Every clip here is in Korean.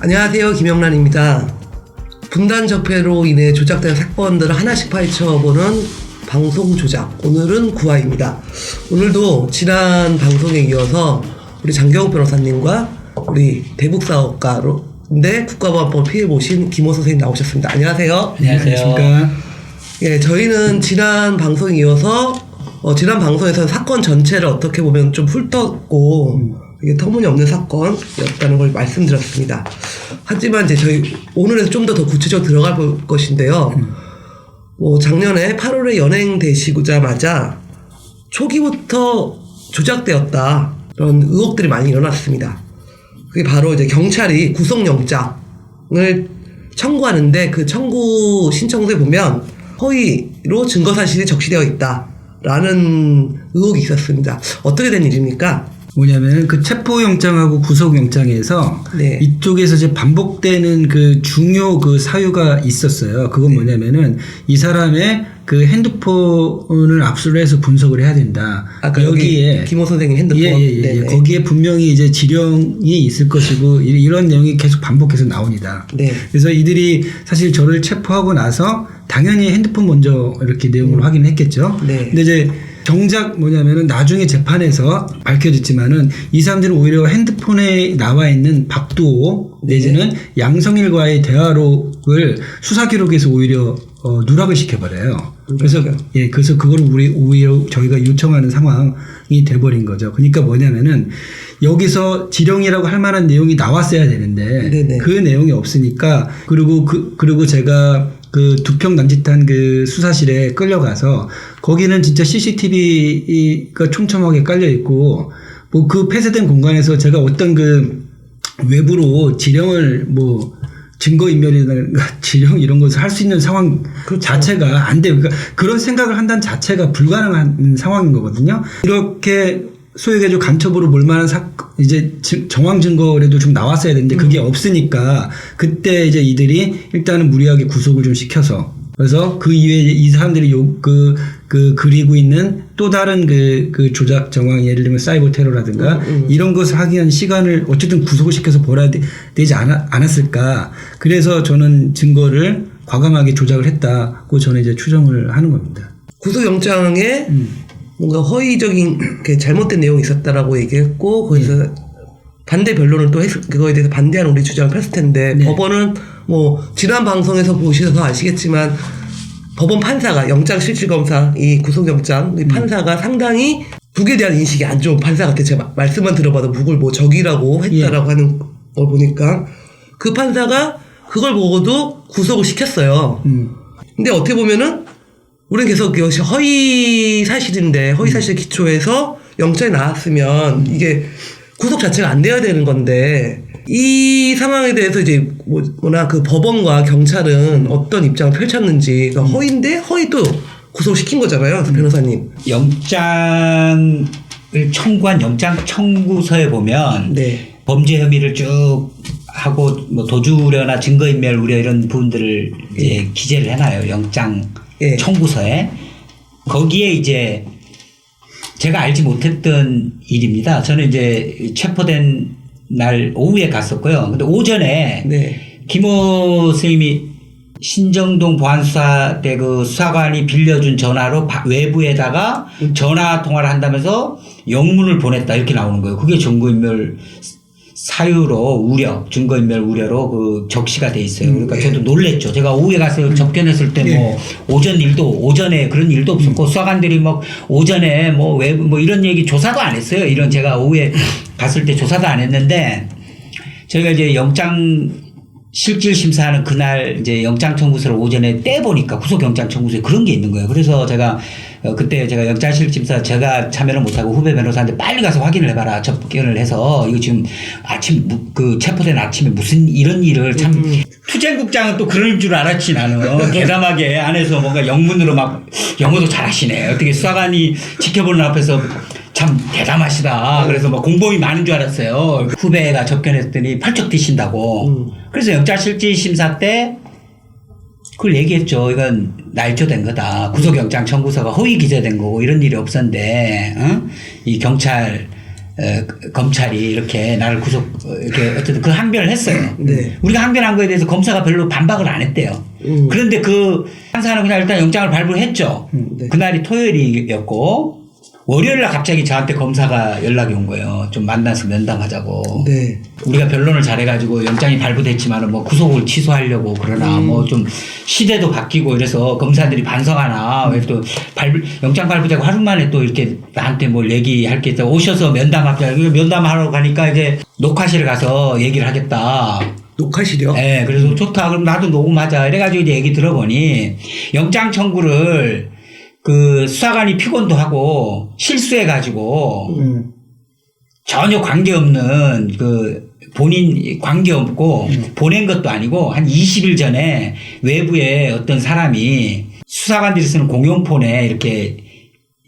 안녕하세요, 김영란입니다. 분단 적폐로 인해 조작된 사건들을 하나씩 파헤쳐보는 방송 조작, 오늘은 9화입니다. 오늘도 지난 방송에 이어서 우리 장경욱 변호사님과 우리 대북사업가인데 국가보안법 피해 보신 김호 선생님 나오셨습니다. 안녕하세요. 안녕하십니까. 예, 저희는 지난 방송에 이어서 지난 방송에서 사건 전체를 어떻게 보면 좀 훑었고 이게 터무니없는 사건이었다는 걸 말씀드렸습니다. 하지만 이제 저희 오늘에서 좀 더 구체적으로 들어가 볼 것인데요. 작년에 8월에 연행되시자마자 초기부터 조작되었다. 그런 의혹들이 많이 일어났습니다. 그게 바로 이제 경찰이 구속영장을 청구하는데 그 청구 신청서에 보면 허위로 증거사실이 적시되어 있다라는 의혹이 있었습니다. 어떻게 된 일입니까? 뭐냐면 그 체포영장하고 구속영장에서 네. 이쪽에서 이제 반복되는 그 중요 그 사유가 있었어요. 그건 뭐냐면은 이 사람의 그 핸드폰을 압수를 해서 분석을 해야 된다. 아까 여기에 김호 선생님 핸드폰. 예. 거기에 분명히 이제 지령이 있을 것이고 이런 내용이 계속 반복해서 나옵니다. 네. 그래서 이들이 사실 저를 체포하고 나서 당연히 핸드폰 먼저 이렇게 내용을 확인했겠죠. 네. 근데 이제 정작 뭐냐면은 나중에 재판에서 밝혀졌지만은 이 사람들은 오히려 핸드폰에 나와 있는 박두호 내지는 양성일과의 대화록을 수사 기록에서 오히려 누락을 시켜버려요. 그래서 그걸 오히려 저희가 요청하는 상황이 돼버린 거죠. 그러니까 뭐냐면은 여기서 지령이라고 할 만한 내용이 나왔어야 되는데 네네. 그 내용이 없으니까 그리고 제가 그 두평 남짓한 그 수사실에 끌려가서 거기는 진짜 CCTV가 촘촘하게 깔려 있고 뭐 그 폐쇄된 공간에서 제가 어떤 그 외부로 지령을 뭐 증거인멸이나 지령 이런 것을 할 수 있는 상황 자체가 안 돼요. 그러니까 그런 생각을 한다는 자체가 불가능한 상황인 거거든요. 이렇게 소위 얘기해서 간첩으로 몰만한 이제 정황 증거라도 좀 나왔어야 되는데 그게 없으니까 그때 이제 이들이 일단은 무리하게 구속을 좀 시켜서 그래서 그 이외에 이 사람들이 그리고 있는 또 다른 그 조작 정황 예를 들면 사이버 테러라든가 이런 것을 하기 위한 시간을 어쨌든 구속을 시켜서 벌어야 되지 않았을까. 그래서 저는 증거를 과감하게 조작을 했다고 저는 이제 추정을 하는 겁니다. 구속영장에 뭔가 허위적인 잘못된 내용이 있었다라고 얘기했고 거기서 반대 변론을 또 그거에 대해서 반대하는 우리 주장을 폈을 텐데 법원은 뭐 지난 방송에서 보셔서 아시겠지만 법원 판사가 영장실질검사 이 구속영장 이 판사가 상당히 북에 대한 인식이 안 좋은 판사 같아. 제가 말씀만 들어봐도 북을 뭐 적이라고 했다라고 하는 걸 보니까 그 판사가 그걸 보고도 구속을 시켰어요. 근데 어떻게 보면은 우리는 계속 이것이 허위 사실인데 허위 사실 기초해서 영장이 나왔으면 이게 구속 자체가 안 돼야 되는 건데 이 상황에 대해서 이제 뭐나 그 법원과 경찰은 어떤 입장을 펼쳤는지 그러니까 허위인데 허위도 구속시킨 거잖아요, 변호사님. 영장을 청구한 영장 청구서에 보면 범죄 혐의를 쭉 하고 뭐 도주 우려나 증거인멸 우려 이런 부분들을 이제 기재를 해놔요, 영장. 청구서에. 거기에 이제 제가 알지 못했던 일입니다. 저는 이제 체포된 날 오후에 갔었고요. 근데 오전에 김호 선생님이 신정동 보안수사대 그 수사관이 빌려준 전화로 외부에다가 전화 통화를 한다면서 영문을 보냈다 이렇게 나오는 거예요. 그게 증거인멸 사유로 증거인멸 우려로 그 적시가 돼 있어요. 그러니까 저도 놀랬죠. 제가 오후에 가서 접견했을 때 뭐 오전에 그런 일도 없었고 수사관들이 막 오전에 뭐 외부 뭐 이런 얘기 조사도 안 했어요. 이런 제가 오후에 갔을 때 조사도 안 했는데 저희가 이제 영장 실질 심사하는 그날 이제 영장 청구서를 오전에 떼보니까 구속 영장 청구서에 그런 게 있는 거예요. 그래서 제가 그때 제가 영장 실질 심사 제가 참여를 못하고 후배 변호사한테 빨리 가서 확인을 해봐라 접견을 해서 이거 지금 아침 그 체포된 아침에 무슨 이런 일을 참 투쟁국장은 또 그럴 줄 알았지 나는 대담하게 안에서 뭔가 영문으로 막 영어도 잘하시네. 어떻게 수사관이 지켜보는 앞에서 참 대담하시다. 그래서 막 공범이 많은 줄 알았어요. 후배가 접견했더니 펄쩍 뛰신다고. 그래서 영장실질 심사 때 그걸 얘기했죠. 이건 날조된 거다. 구속영장 청구서가 허위 기재된 거고 이런 일이 없었는데 이 경찰 검찰이 이렇게 나를 이렇게 어쨌든 그 항변을 했어요. 네. 우리가 항변한 거에 대해서 검사가 별로 반박을 안 했대요. 그런데 그 판사는 그냥 일단 영장을 발부를 했죠. 네. 그날이 토요일이었고 월요일날 갑자기 저한테 검사가 연락이 온 거예요. 좀 만나서 면담하자고. 네. 우리가 변론을 잘해가지고 영장이 발부됐지만은 뭐 구속을 취소하려고 그러나 뭐 좀 시대도 바뀌고 이래서 검사들이 반성하나 왜 또 영장 발부되고 하루 만에 또 이렇게 나한테 뭘 얘기할 게 있다고 오셔서 면담하자. 면담하러 가니까 이제 녹화실에 가서 얘기를 하겠다. 녹화실이요? 네, 그래서 좋다. 그럼 나도 녹음하자. 이래가지고 이제 얘기 들어보니 영장 청구를 그 수사관이 피곤도 하고 실수해가지고 전혀 관계없는 그 본인 관계없고 보낸 것도 아니고 한 20일 전에 외부에 어떤 사람이 수사관들이 쓰는 공용폰에 이렇게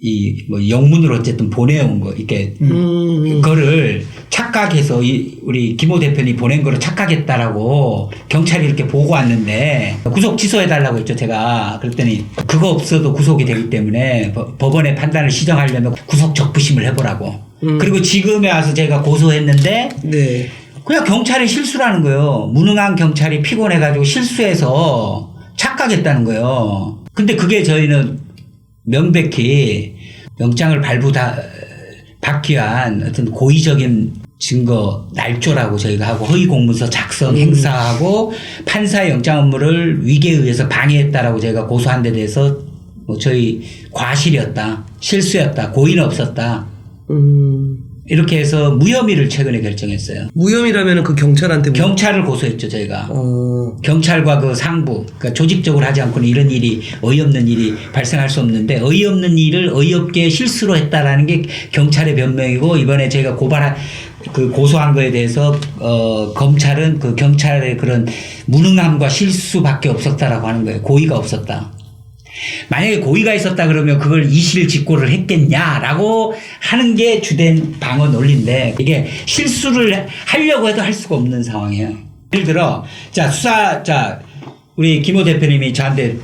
이 뭐 영문으로 어쨌든 보내온 거 이렇게 그거를 착각해서 우리 김호 대표님이 보낸 거를 착각했다라고 경찰이 이렇게 보고 왔는데 구속 취소해달라고 했죠. 제가 그랬더니 그거 없어도 구속이 되기 때문에 법원의 판단을 시정하려면 구속 적부심을 해보라고. 그리고 지금에 와서 제가 고소했는데 네. 그냥 경찰이 실수라는 거예요. 무능한 경찰이 피곤해가지고 실수해서 착각했다는 거예요. 근데 그게 저희는 명백히 영장을 받기 위한 어떤 고의적인 증거 날조라고 저희가 하고 허위 공문서 작성 행사하고 판사의 영장 업무를 위계에 의해서 방해했다라고 저희가 고소한 데 대해서 뭐 저희 과실이었다, 실수였다, 고의는 없었다. 이렇게 해서 무혐의를 최근에 결정했어요. 무혐의라면 그 경찰한테 경찰을 고소했죠, 저희가. 경찰과 그 상부, 그러니까 조직적으로 하지 않고는 이런 일이 어이없는 일이 발생할 수 없는데 어이없는 일을 어이없게 실수로 했다라는 게 경찰의 변명이고 이번에 저희가 고소한 거에 대해서 검찰은 그 경찰의 그런 무능함과 실수밖에 없었다라고 하는 거예요. 고의가 없었다. 만약에 고의가 있었다 그러면 그걸 이실직고를 했겠냐라고 하는 게 주된 방어 논리인데 이게 실수를 하려고 해도 할 수가 없는 상황이에요. 예를 들어 우리 김호 대표님이 저한테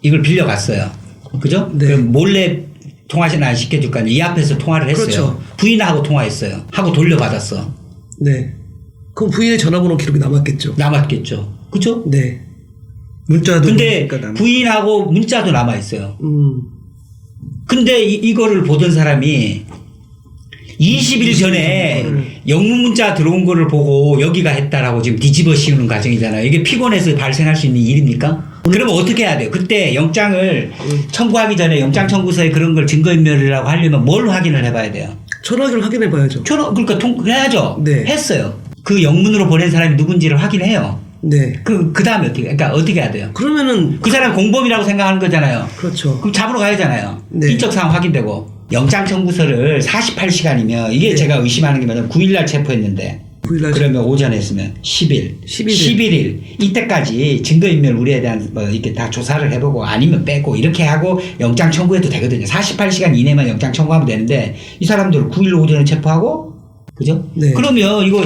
이걸 빌려갔어요. 그죠? 네. 그럼 몰래 통화는 안 시켜줄 거 아니에요. 이 앞에서 통화를 했어요. 그렇죠. 부인하고 통화했어요. 하고 돌려받았어. 네. 그럼 부인의 전화번호 기록이 남았겠죠. 남았겠죠. 그죠? 네. 문자도. 근데 부인하고 문자도 남아있어요. 근데 이거를 보던 사람이 20일 전에 영문 문자 들어온 거를 보고 여기가 했다라고 지금 뒤집어 씌우는 과정이잖아요. 이게 피곤해서 발생할 수 있는 일입니까? 그러면 어떻게 해야 돼요? 그때 영장을 청구하기 전에 영장 청구서에 그런 걸 증거인멸이라고 하려면 뭘 확인을 해봐야 돼요? 전화기를 확인해 봐야죠. 그러니까 해야죠. 네. 했어요. 그 영문으로 보낸 사람이 누군지를 확인해요. 네. 그 다음에 어떻게 해야 돼요? 그러면은 그 사람 공범이라고 생각하는 거잖아요. 그렇죠. 그럼 잡으러 가야잖아요. 네. 인적 사항 확인되고. 영장 청구서를 48시간이면 이게 네. 제가 의심하는 게 뭐냐면 9일날 체포했는데 9일날 그러면 오전에 했으면 11일 이때까지 증거인멸 우리에 대한 뭐 이렇게 다 조사를 해보고 아니면 빼고 이렇게 하고 영장 청구해도 되거든요. 48시간 이내만 영장 청구하면 되는데 이 사람들 9일 오전에 체포하고 그죠? 네. 그러면 이거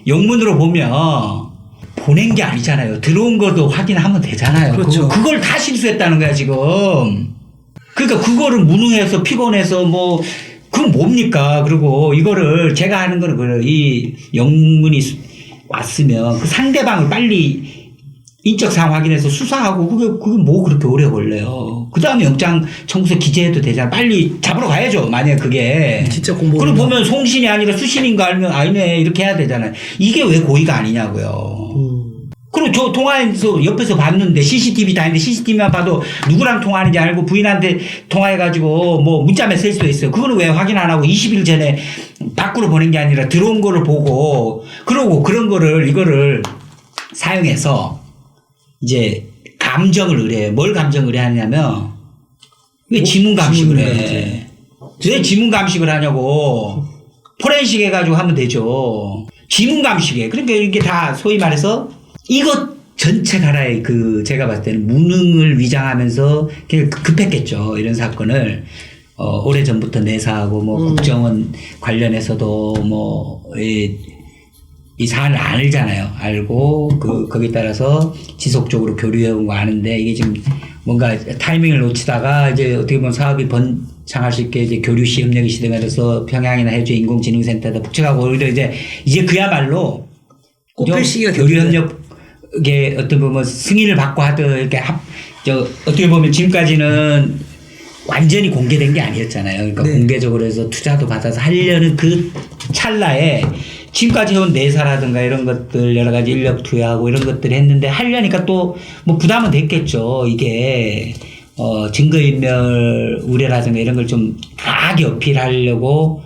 영문으로 보면 보낸 게 아니잖아요. 들어온 것도 확인하면 되잖아요. 그렇죠. 그걸 다 실수했다는 거야 지금. 그러니까 그거를 무능해서 피곤해서 뭐 그건 뭡니까? 그리고 이거를 제가 하는 거는 그래요. 이 영문이 왔으면 그 상대방을 빨리 인적 사항 확인해서 수사하고 그게 뭐 그렇게 오래 걸려요. 그 다음에 영장 청구서 기재해도 되잖아. 빨리 잡으러 가야죠. 만약에 그게. 진짜 공범. 그럼 보면 송신이 아니라 수신인 거 알면 아니네 이렇게 해야 되잖아요. 이게 왜 고의가 아니냐고요. 그리고 저 통화해서 옆에서 봤는데 CCTV 다 있는데 CCTV만 봐도 누구랑 통화하는지 알고 부인한테 통화해가지고 뭐 문자 메시지도 있어요. 그거는 왜 확인 안 하고 20일 전에 밖으로 보낸 게 아니라 들어온 거를 보고 그러고 그런 거를 이거를 사용해서 이제 감정을 의뢰해. 뭘 감정 의뢰하냐면 왜 지문 감식을 해? 왜 지문 감식을 하냐고. 포렌식 해가지고 하면 되죠. 지문 감식에. 그러니까 이게 다 소위 말해서 이것 전체 가라에 제가 봤을 때는 무능을 위장하면서 그냥 급했겠죠. 이런 사건을 오래전부터 내사하고 뭐 국정원 관련해서도 뭐 이 사안을 알잖아요. 알고 거기에 따라서 지속적으로 교류해온 거 아는데 이게 지금 뭔가 타이밍을 놓치다가 이제 어떻게 보면 사업이 번창할 수 있게 이제 교류시 협력이 시대면서 평양이나 해주 인공지능센터에다 북측하고 오히려 이제 그야말로 꼽힐 시기가 교류 협력의 어떤 보면 승인을 받고 하든 이렇게 어떻게 보면 지금까지는 완전히 공개된 게 아니었잖아요. 그러니까 네. 공개적으로 해서 투자도 받아서 하려는 그 찰나에 지금까지 해온 내사라든가 이런 것들 여러 가지 인력 투여하고 이런 것들 했는데 하려니까 또 뭐 부담은 됐겠죠. 이게 증거인멸 우려라든가 이런 걸 좀 강하게 어필하려고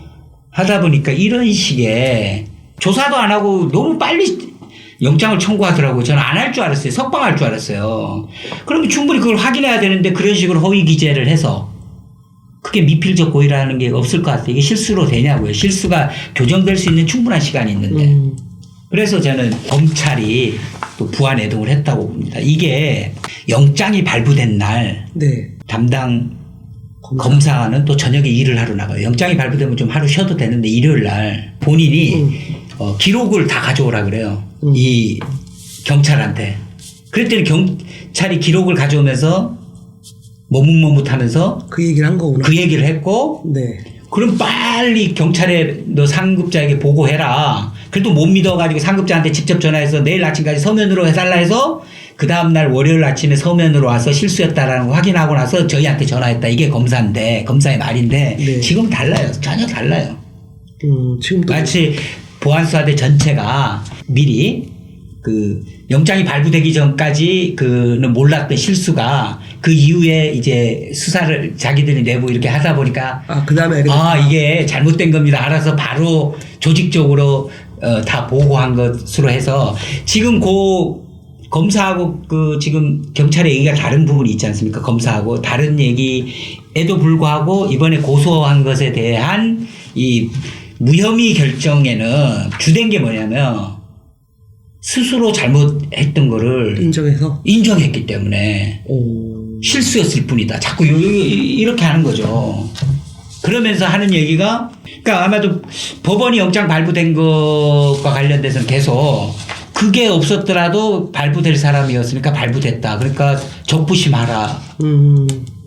하다 보니까 이런 식의 조사도 안 하고 너무 빨리 영장을 청구하더라고요. 저는 안 할 줄 알았어요. 석방할 줄 알았어요. 그러면 충분히 그걸 확인해야 되는데 그런 식으로 허위 기재를 해서 그게 미필적 고의라는 게 없을 것 같아요. 이게 실수로 되냐고요. 실수가 교정될 수 있는 충분한 시간이 있는데. 그래서 저는 검찰이 또 부안 애동을 했다고 봅니다. 이게 영장이 발부된 날 네. 담당 검사는 또 저녁에 일을 하러 나가요. 영장이 발부되면 좀 하루 쉬어도 되는데 일요일 날 본인이 기록을 다 가져오라 그래요. 이 경찰한테. 그랬더니 경찰이 기록을 가져오면서 머뭇머뭇하면서 그 얘기를 한 거구나. 그 얘기를 했고 네. 그럼 빨리 경찰에 너 상급자에게 보고해라. 그래도 못 믿어가지고 상급자한테 직접 전화해서 내일 아침까지 서면으로 해달라 해서 그 다음날 월요일 아침에 서면으로 와서 실수였다라는 거 확인하고 나서 저희한테 전화했다. 이게 검사인데 검사의 말인데 네. 지금 달라요. 전혀 달라요. 지금도 마치 보안수사대 전체가 미리 그 영장이 발부되기 전까지 그는 몰랐던 실수가 그 이후에 이제 수사를 자기들이 내부 이렇게 하다 보니까 그다음에 이게 잘못된 겁니다. 알아서 바로 조직적으로 다 보고한 것으로 해서 지금 검사하고 그 지금 경찰의 얘기가 다른 부분이 있지 않습니까? 검사하고 다른 얘기에도 불구하고 이번에 고소한 것에 대한 이 무혐의 결정에는 주된 게 뭐냐면 스스로 잘못했던 거를 인정했기 때문에 실수였을 뿐이다. 자꾸 이렇게 하는 거죠. 그러면서 하는 얘기가 그러니까 아마도 법원이 영장 발부된 것과 관련돼서는 계속 그게 없었더라도 발부될 사람이었으니까 발부됐다. 그러니까 적부심하라.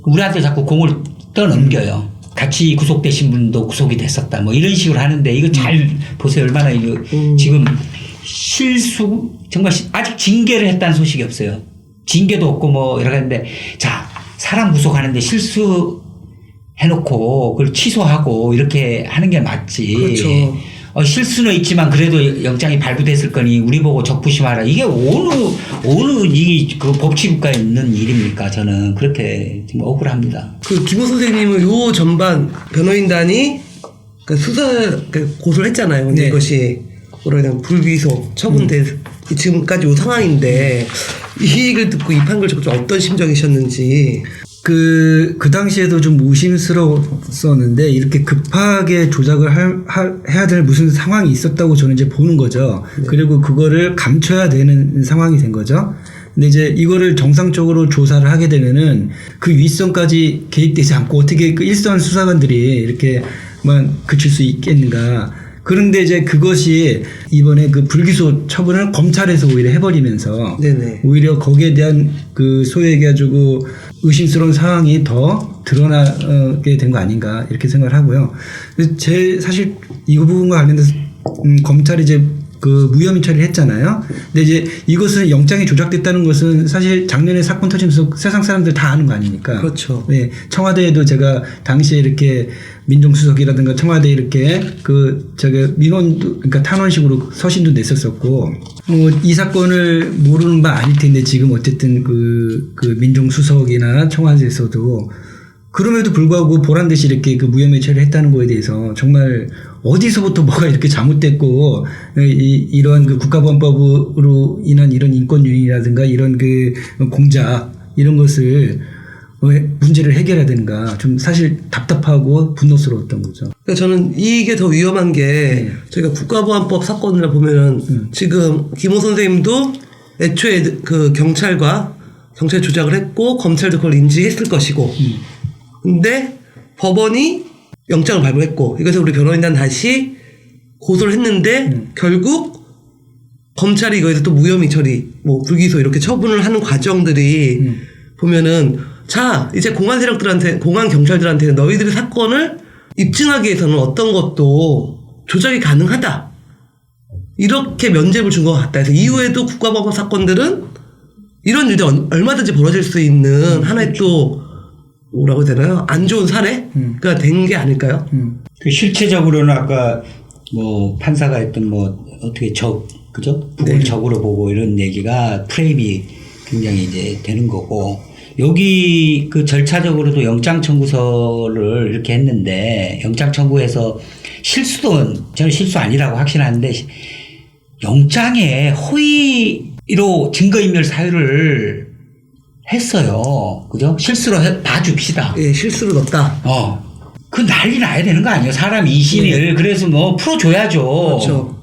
우리한테 자꾸 공을 떠넘겨요. 같이 구속되신 분도 구속이 됐었다. 뭐 이런 식으로 하는데 이거 잘 보세요. 얼마나 이거 지금 실수 정말 아직 징계를 했다는 소식이 없어요. 징계도 없고 뭐 여러 가지인데 자 사람 구속하는데 실수 해놓고 그걸 취소하고 이렇게 하는 게 맞지. 그렇죠. 실수는 있지만 그래도 영장이 발부됐을 거니 우리 보고 적부심하라. 이게 어느 그 법치국가에 있는 일입니까? 저는 그렇게 좀 억울합니다. 그 김호 선생님은 요 전반 변호인단이 그 고소를 했잖아요. 근데 네. 이것이 뭐라 해야 되나 불기소 처분돼 지금까지 요 상황인데 이 얘기를 듣고 이 판결 적고 어떤 심정이셨는지. 그 당시에도 좀 의심스러웠었는데 이렇게 급하게 조작을 해야 될 무슨 상황이 있었다고 저는 이제 보는 거죠. 네. 그리고 그거를 감춰야 되는 상황이 된 거죠. 근데 이제 이거를 정상적으로 조사를 하게 되면은 그 윗선까지 개입되지 않고 어떻게 그 일선 수사관들이 이렇게만 그칠 수 있겠는가. 그런데 이제 그것이 이번에 그 불기소 처분을 검찰에서 오히려 해버리면서 네네. 오히려 거기에 대한 그 소위 얘기해가지고 의심스러운 상황이 더 드러나게 된 거 아닌가 이렇게 생각을 하고요. 제 사실 이 부분과 관련돼서 검찰이 이제 그 무혐의 처리를 했잖아요. 근데 이제 이것은 영장이 조작됐다는 것은 사실 작년에 사건 터지면서 세상 사람들 다 아는 거 아닙니까? 그렇죠. 네, 청와대에도 제가 당시에 이렇게 민정수석이라든가 청와대 이렇게 민원도 그러니까 탄원식으로 서신도 냈었었고 이 사건을 모르는 바 아닐 텐데 지금 어쨌든 그 민정수석이나 청와대에서도 그럼에도 불구하고 보란 듯이 이렇게 그 무혐의 처리를 했다는 거에 대해서 정말 어디서부터 뭐가 이렇게 잘못됐고 이런 그 국가보안법으로 인한 이런 인권유린이라든가 이런 그 공작 이런 것을 왜 문제를 해결해야 되는가 좀 사실 답답하고 분노스러웠던 거죠. 그러니까 저는 이게 더 위험한 게 저희가 국가보안법 사건을 보면은 지금 김호 선생님도 애초에 그 경찰 조작을 했고 검찰도 그걸 인지했을 것이고 근데 법원이 영장을 발부했고 이것을 우리 변호인단 다시 고소를 했는데 결국 검찰이 이거에서 또 무혐의 처리, 뭐 불기소 이렇게 처분을 하는 과정들이 보면은 자 이제 공안 세력들한테 공안 경찰들한테는 너희들의 사건을 입증하기 위해서는 어떤 것도 조작이 가능하다 이렇게 면죄부를 준 것 같다 해서 이후에도 국가보안법 사건들은 이런 일이 얼마든지 벌어질 수 있는 하나의 또 뭐라고 해야 되나요? 안 좋은 사례가 된 게 아닐까요? 그 실체적으로는 아까 뭐 판사가 했던 뭐 어떻게 그죠? 북을 네. 적으로 보고 이런 얘기가 프레임이 굉장히 이제 되는 거고 여기 그 절차적으로도 영장 청구서를 이렇게 했는데 영장 청구해서 저는 실수 아니라고 확신하는데 영장에 허위로 증거인멸 사유를 했어요. 그죠? 실수로 봐줍시다. 예, 실수로 넣었다. 그 난리 나야 되는 거 아니에요? 사람 이신을. 네. 그래서 뭐 풀어줘야죠. 그렇죠.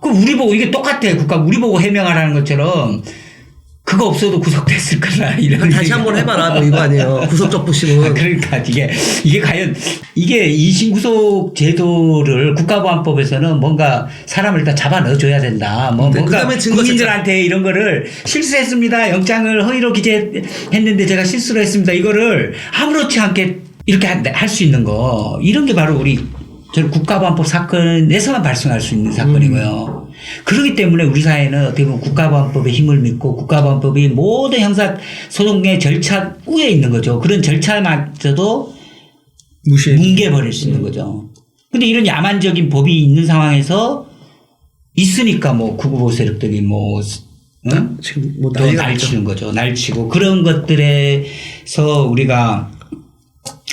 그럼 우리 보고 이게 똑같아. 우리 보고 해명하라는 것처럼 그거 없어도 구속됐을 거라. 이런. 다시 한번 해봐라. 뭐 이거 아니에요. 구속적 부심은. 그러니까 이게 과연 이게 이신구속 제도를 국가보안법에서는 뭔가 사람을 일단 잡아 넣어줘야 된다. 뭐 네, 뭔가 그다음에 증거 국민들한테 이런 거를 실수했습니다. 영장을 허위로 기재했는데 제가 실수로 했습니다. 이거를 아무렇지 않게 이렇게 할 수 있는 거 이런 게 바로 저는 국가보안법 사건에서만 발생할 수 있는 사건이고요. 그렇기 때문에 우리 사회는 어떻게 보면 국가보안법의 힘을 믿고 국가보안법이 모든 형사소송의 절차 위에 있는 거죠. 그런 절차마저도 뭉개버릴 수 있는 거죠. 근데 이런 야만적인 법이 있는 상황에서 있으니까 뭐 구구보 세력들이 뭐 응? 지금 뭐 또 날치는 거죠. 날치고 그런 것들에서 우리가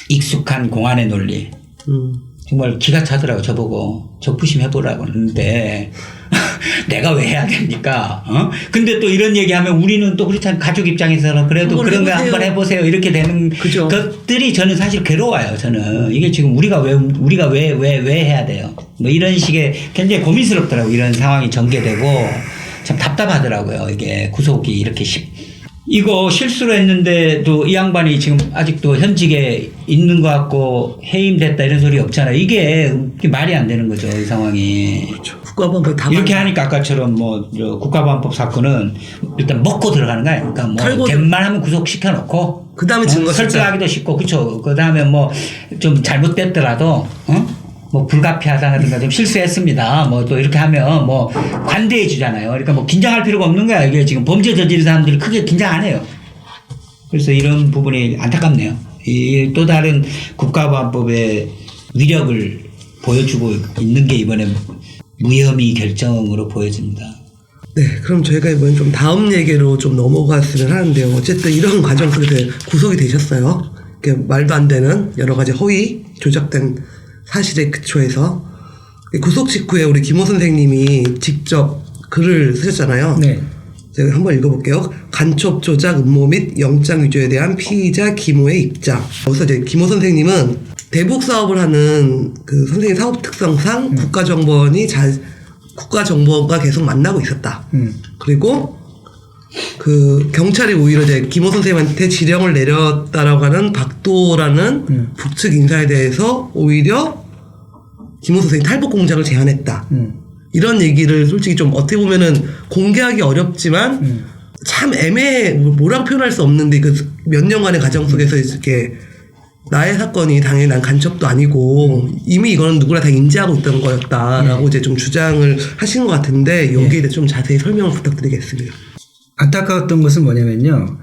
익숙한 공안의 논리 정말 기가 차더라고. 저보고 적부심 해보라고 하는데 내가 왜 해야 됩니까? 근데 또 이런 얘기하면 우리는 또 그렇잖아요. 가족 입장에서는 그래도 그런 거 한번 해보세요. 이렇게 되는 그죠. 것들이 저는 사실 괴로워요. 저는 이게 지금 우리가 왜 해야 돼요? 뭐 이런 식의 굉장히 고민스럽더라고. 이런 상황이 전개되고 참 답답하더라고요. 이게 구속이 이렇게 이거 실수로 했는데도 이 양반이 지금 아직도 현직에 있는 것 같고 해임됐다 이런 소리 없잖아요. 이게 말이 안 되는 거죠. 이 상황이. 그렇죠. 국가보안법 다 이렇게 하니까 아까처럼 뭐 국가보안법 사건은 일단 먹고 들어가는 거예요. 그러니까 뭐 웬만하면 구속시켜 놓고 그다음에 증거 설득하기도 쉽고 그렇죠. 그다음에 뭐 좀 잘못됐더라도 뭐 불가피하다든가 좀 실수했습니다. 뭐 또 이렇게 하면 뭐 관대해 주잖아요. 그러니까 뭐 긴장할 필요가 없는 거야. 이게 지금 범죄 저지른 사람들이 크게 긴장 안 해요. 그래서 이런 부분이 안타깝네요. 이 또 다른 국가보안법의 위력을 보여주고 있는 게 이번에 무혐의 결정으로 보여집니다. 네, 그럼 저희가 이번 좀 다음 얘기로 좀 넘어갔으면 하는데요. 어쨌든 이런 과정 속에서 구속이 되셨어요. 말도 안 되는 여러 가지 허위, 조작된 사실에 기초해서 구속 직후에 우리 김호 선생님이 직접 글을 쓰셨잖아요. 네. 제가 한번 읽어볼게요. 간첩 조작 음모 및 영장 위조에 대한 피의자 김호의 입장. 여기서 이제 김호 선생님은 대북 사업을 하는 그 선생님 사업 특성상 국가정보원과 계속 만나고 있었다. 그리고 그 경찰이 오히려 이제 김호 선생님한테 지령을 내렸다라고 하는 박도라는 북측 인사에 대해서 오히려 김호 선생님 탈북 공작을 제안했다. 이런 얘기를 솔직히 좀 어떻게 보면은 공개하기 어렵지만 참 애매해. 뭐라고 표현할 수 없는데 그 몇 년간의 과정 속에서 이렇게 나의 사건이 당연히 난 간첩도 아니고 이미 이거는 누구나 다 인지하고 있던 거였다라고 이제 좀 주장을 하신 것 같은데 여기에 대해 좀 자세히 설명을 부탁드리겠습니다. 안타까웠던 것은 뭐냐면요.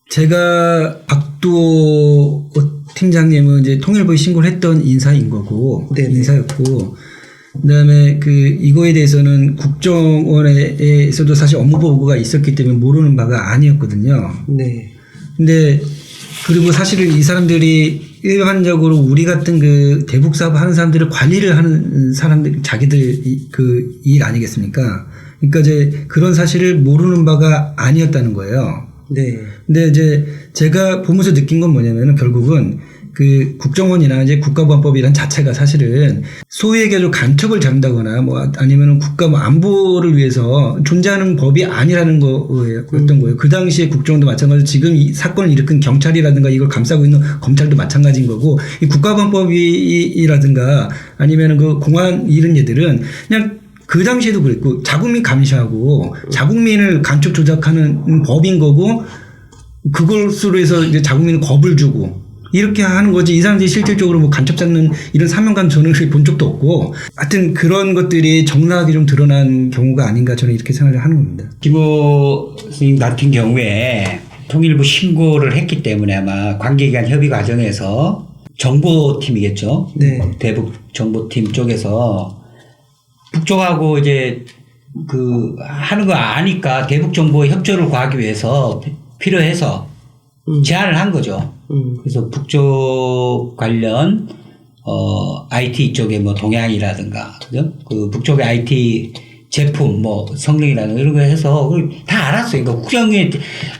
제가 박두호 팀장님은 이제 통일부에 신고를 했던 인사인 거고, 네네. 인사였고, 그 다음에 이거에 대해서는 국정원에서도 사실 업무 보고가 있었기 때문에 모르는 바가 아니었거든요. 네. 근데, 그리고 사실은 이 사람들이 일반적으로 우리 같은 그 대북 사업 하는 사람들을 관리를 하는 사람들, 자기들 일 아니겠습니까? 그러니까 이제 그런 사실을 모르는 바가 아니었다는 거예요. 네. 근데 이제 제가 보면서 느낀 건 뭐냐면은 결국은 그 국정원이나 이제 국가보안법이란 자체가 사실은 소위 얘기해서 간첩을 잡는다거나 뭐 아니면은 국가 뭐 안보를 위해서 존재하는 법이 아니라는 거였던 거예요. 그 당시에 국정원도 마찬가지로 지금 이 사건을 일으킨 경찰이라든가 이걸 감싸고 있는 검찰도 마찬가지인 거고 이 국가보안법이라든가 아니면은 그 공안 이런 얘들은 그냥 그 당시에도 그랬고 자국민 감시하고 자국민을 간첩 조작하는 법인 거고 그것으로 해서 이제 자국민은 겁을 주고 이렇게 하는 거지 이 사람들이 실질적으로 뭐 간첩 잡는 이런 사명감 저는 본 적도 없고 하여튼 그런 것들이 적나라하게 좀 드러난 경우가 아닌가 저는 이렇게 생각을 하는 겁니다. 김호 스님 같은 경우에 통일부 신고를 했기 때문에 아마 관계기관 협의 과정에서 정보팀이겠죠. 네. 대북 정보팀 쪽에서 북쪽하고 이제 그 하는 거 아니까 대북 정보 협조를 구하기 위해서 필요해서 제안을 한 거죠. 그래서 북쪽 관련 IT 쪽에 뭐 동향이라든가 그죠? 그 북쪽의 IT 제품 뭐 성능이라든가 이런 거 해서 다 알았어요. 그러니까 국정의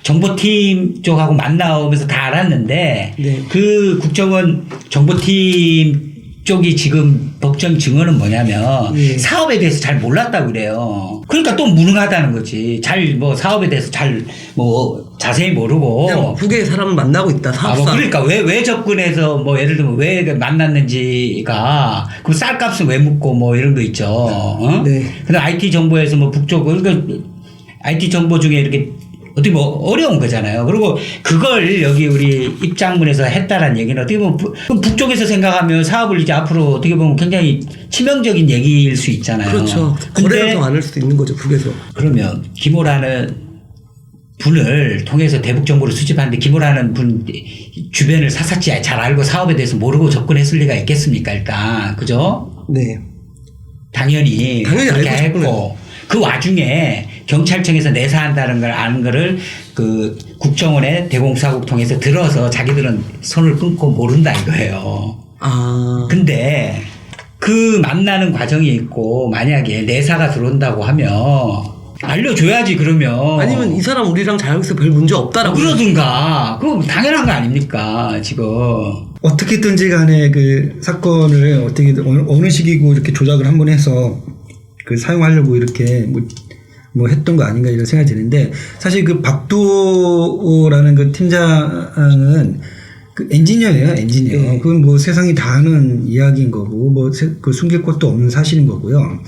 정보팀 쪽하고 만나오면서 다 알았는데 네. 그 국정원 정보팀 쪽이 지금 법정 증언은 뭐냐면 사업에 대해서 잘 몰랐다고 그래요. 그러니까 또 무능하다는 거지. 잘 뭐 사업에 대해서 잘 뭐 자세히 모르고 그냥 북의 사람을 만나고 있다. 사업사. 뭐 그러니까 왜 접근해서 뭐 예를 들면 왜 만났는지가 그 쌀값은 왜 묻고 뭐 이런 거 있죠. 어? 네. 근데 IT 정보에서 뭐 북쪽 그러니까 IT 정보 중에 이렇게 어떻게 뭐 어려운 거잖아요. 그리고 그걸 여기 우리 입장문에서 했다라는 얘기는 어떻게 보면 북쪽에서 생각하면 사업을 이제 앞으로 어떻게 보면 굉장히 치명적인 얘기일 수 있잖아요. 그렇죠. 거래를 더 안 할 수도 있는 거죠, 북에서. 그러면 김호라는 분을 통해서 대북 정보를 수집하는데 김호라는 분 주변을 샅샅이 잘 알고 사업에 대해서 모르고 접근했을 리가 있겠습니까? 일단 그죠? 네. 당연히 그렇게 알고 했고 그 와중에 경찰청에서 내사한다는 걸 아는 거를 그 국정원의 대공수사국 통해서 들어서 자기들은 손을 끊고 모른다 이거예요. 아. 근데 그 만나는 과정이 있고 만약에 내사가 들어온다고 하면 알려줘야지 그러면. 아니면 이 사람 우리랑 잘 알고 있어 별 문제 없다라고. 그러든가. 그거 당연한 거 아닙니까 지금. 어떻게든지 간에 그 사건을 어떻게 어느 시기고 이렇게 조작을 한번 해서 그 사용하려고 이렇게 뭐 했던 거 아닌가 이런 생각이 드는데 사실 그 박도라는 그 팀장은 그 엔지니어예요, 엔지니어. 네. 그건 뭐 세상이 다 아는 이야기인 거고 뭐 그 숨길 것도 없는 사실인 거고요.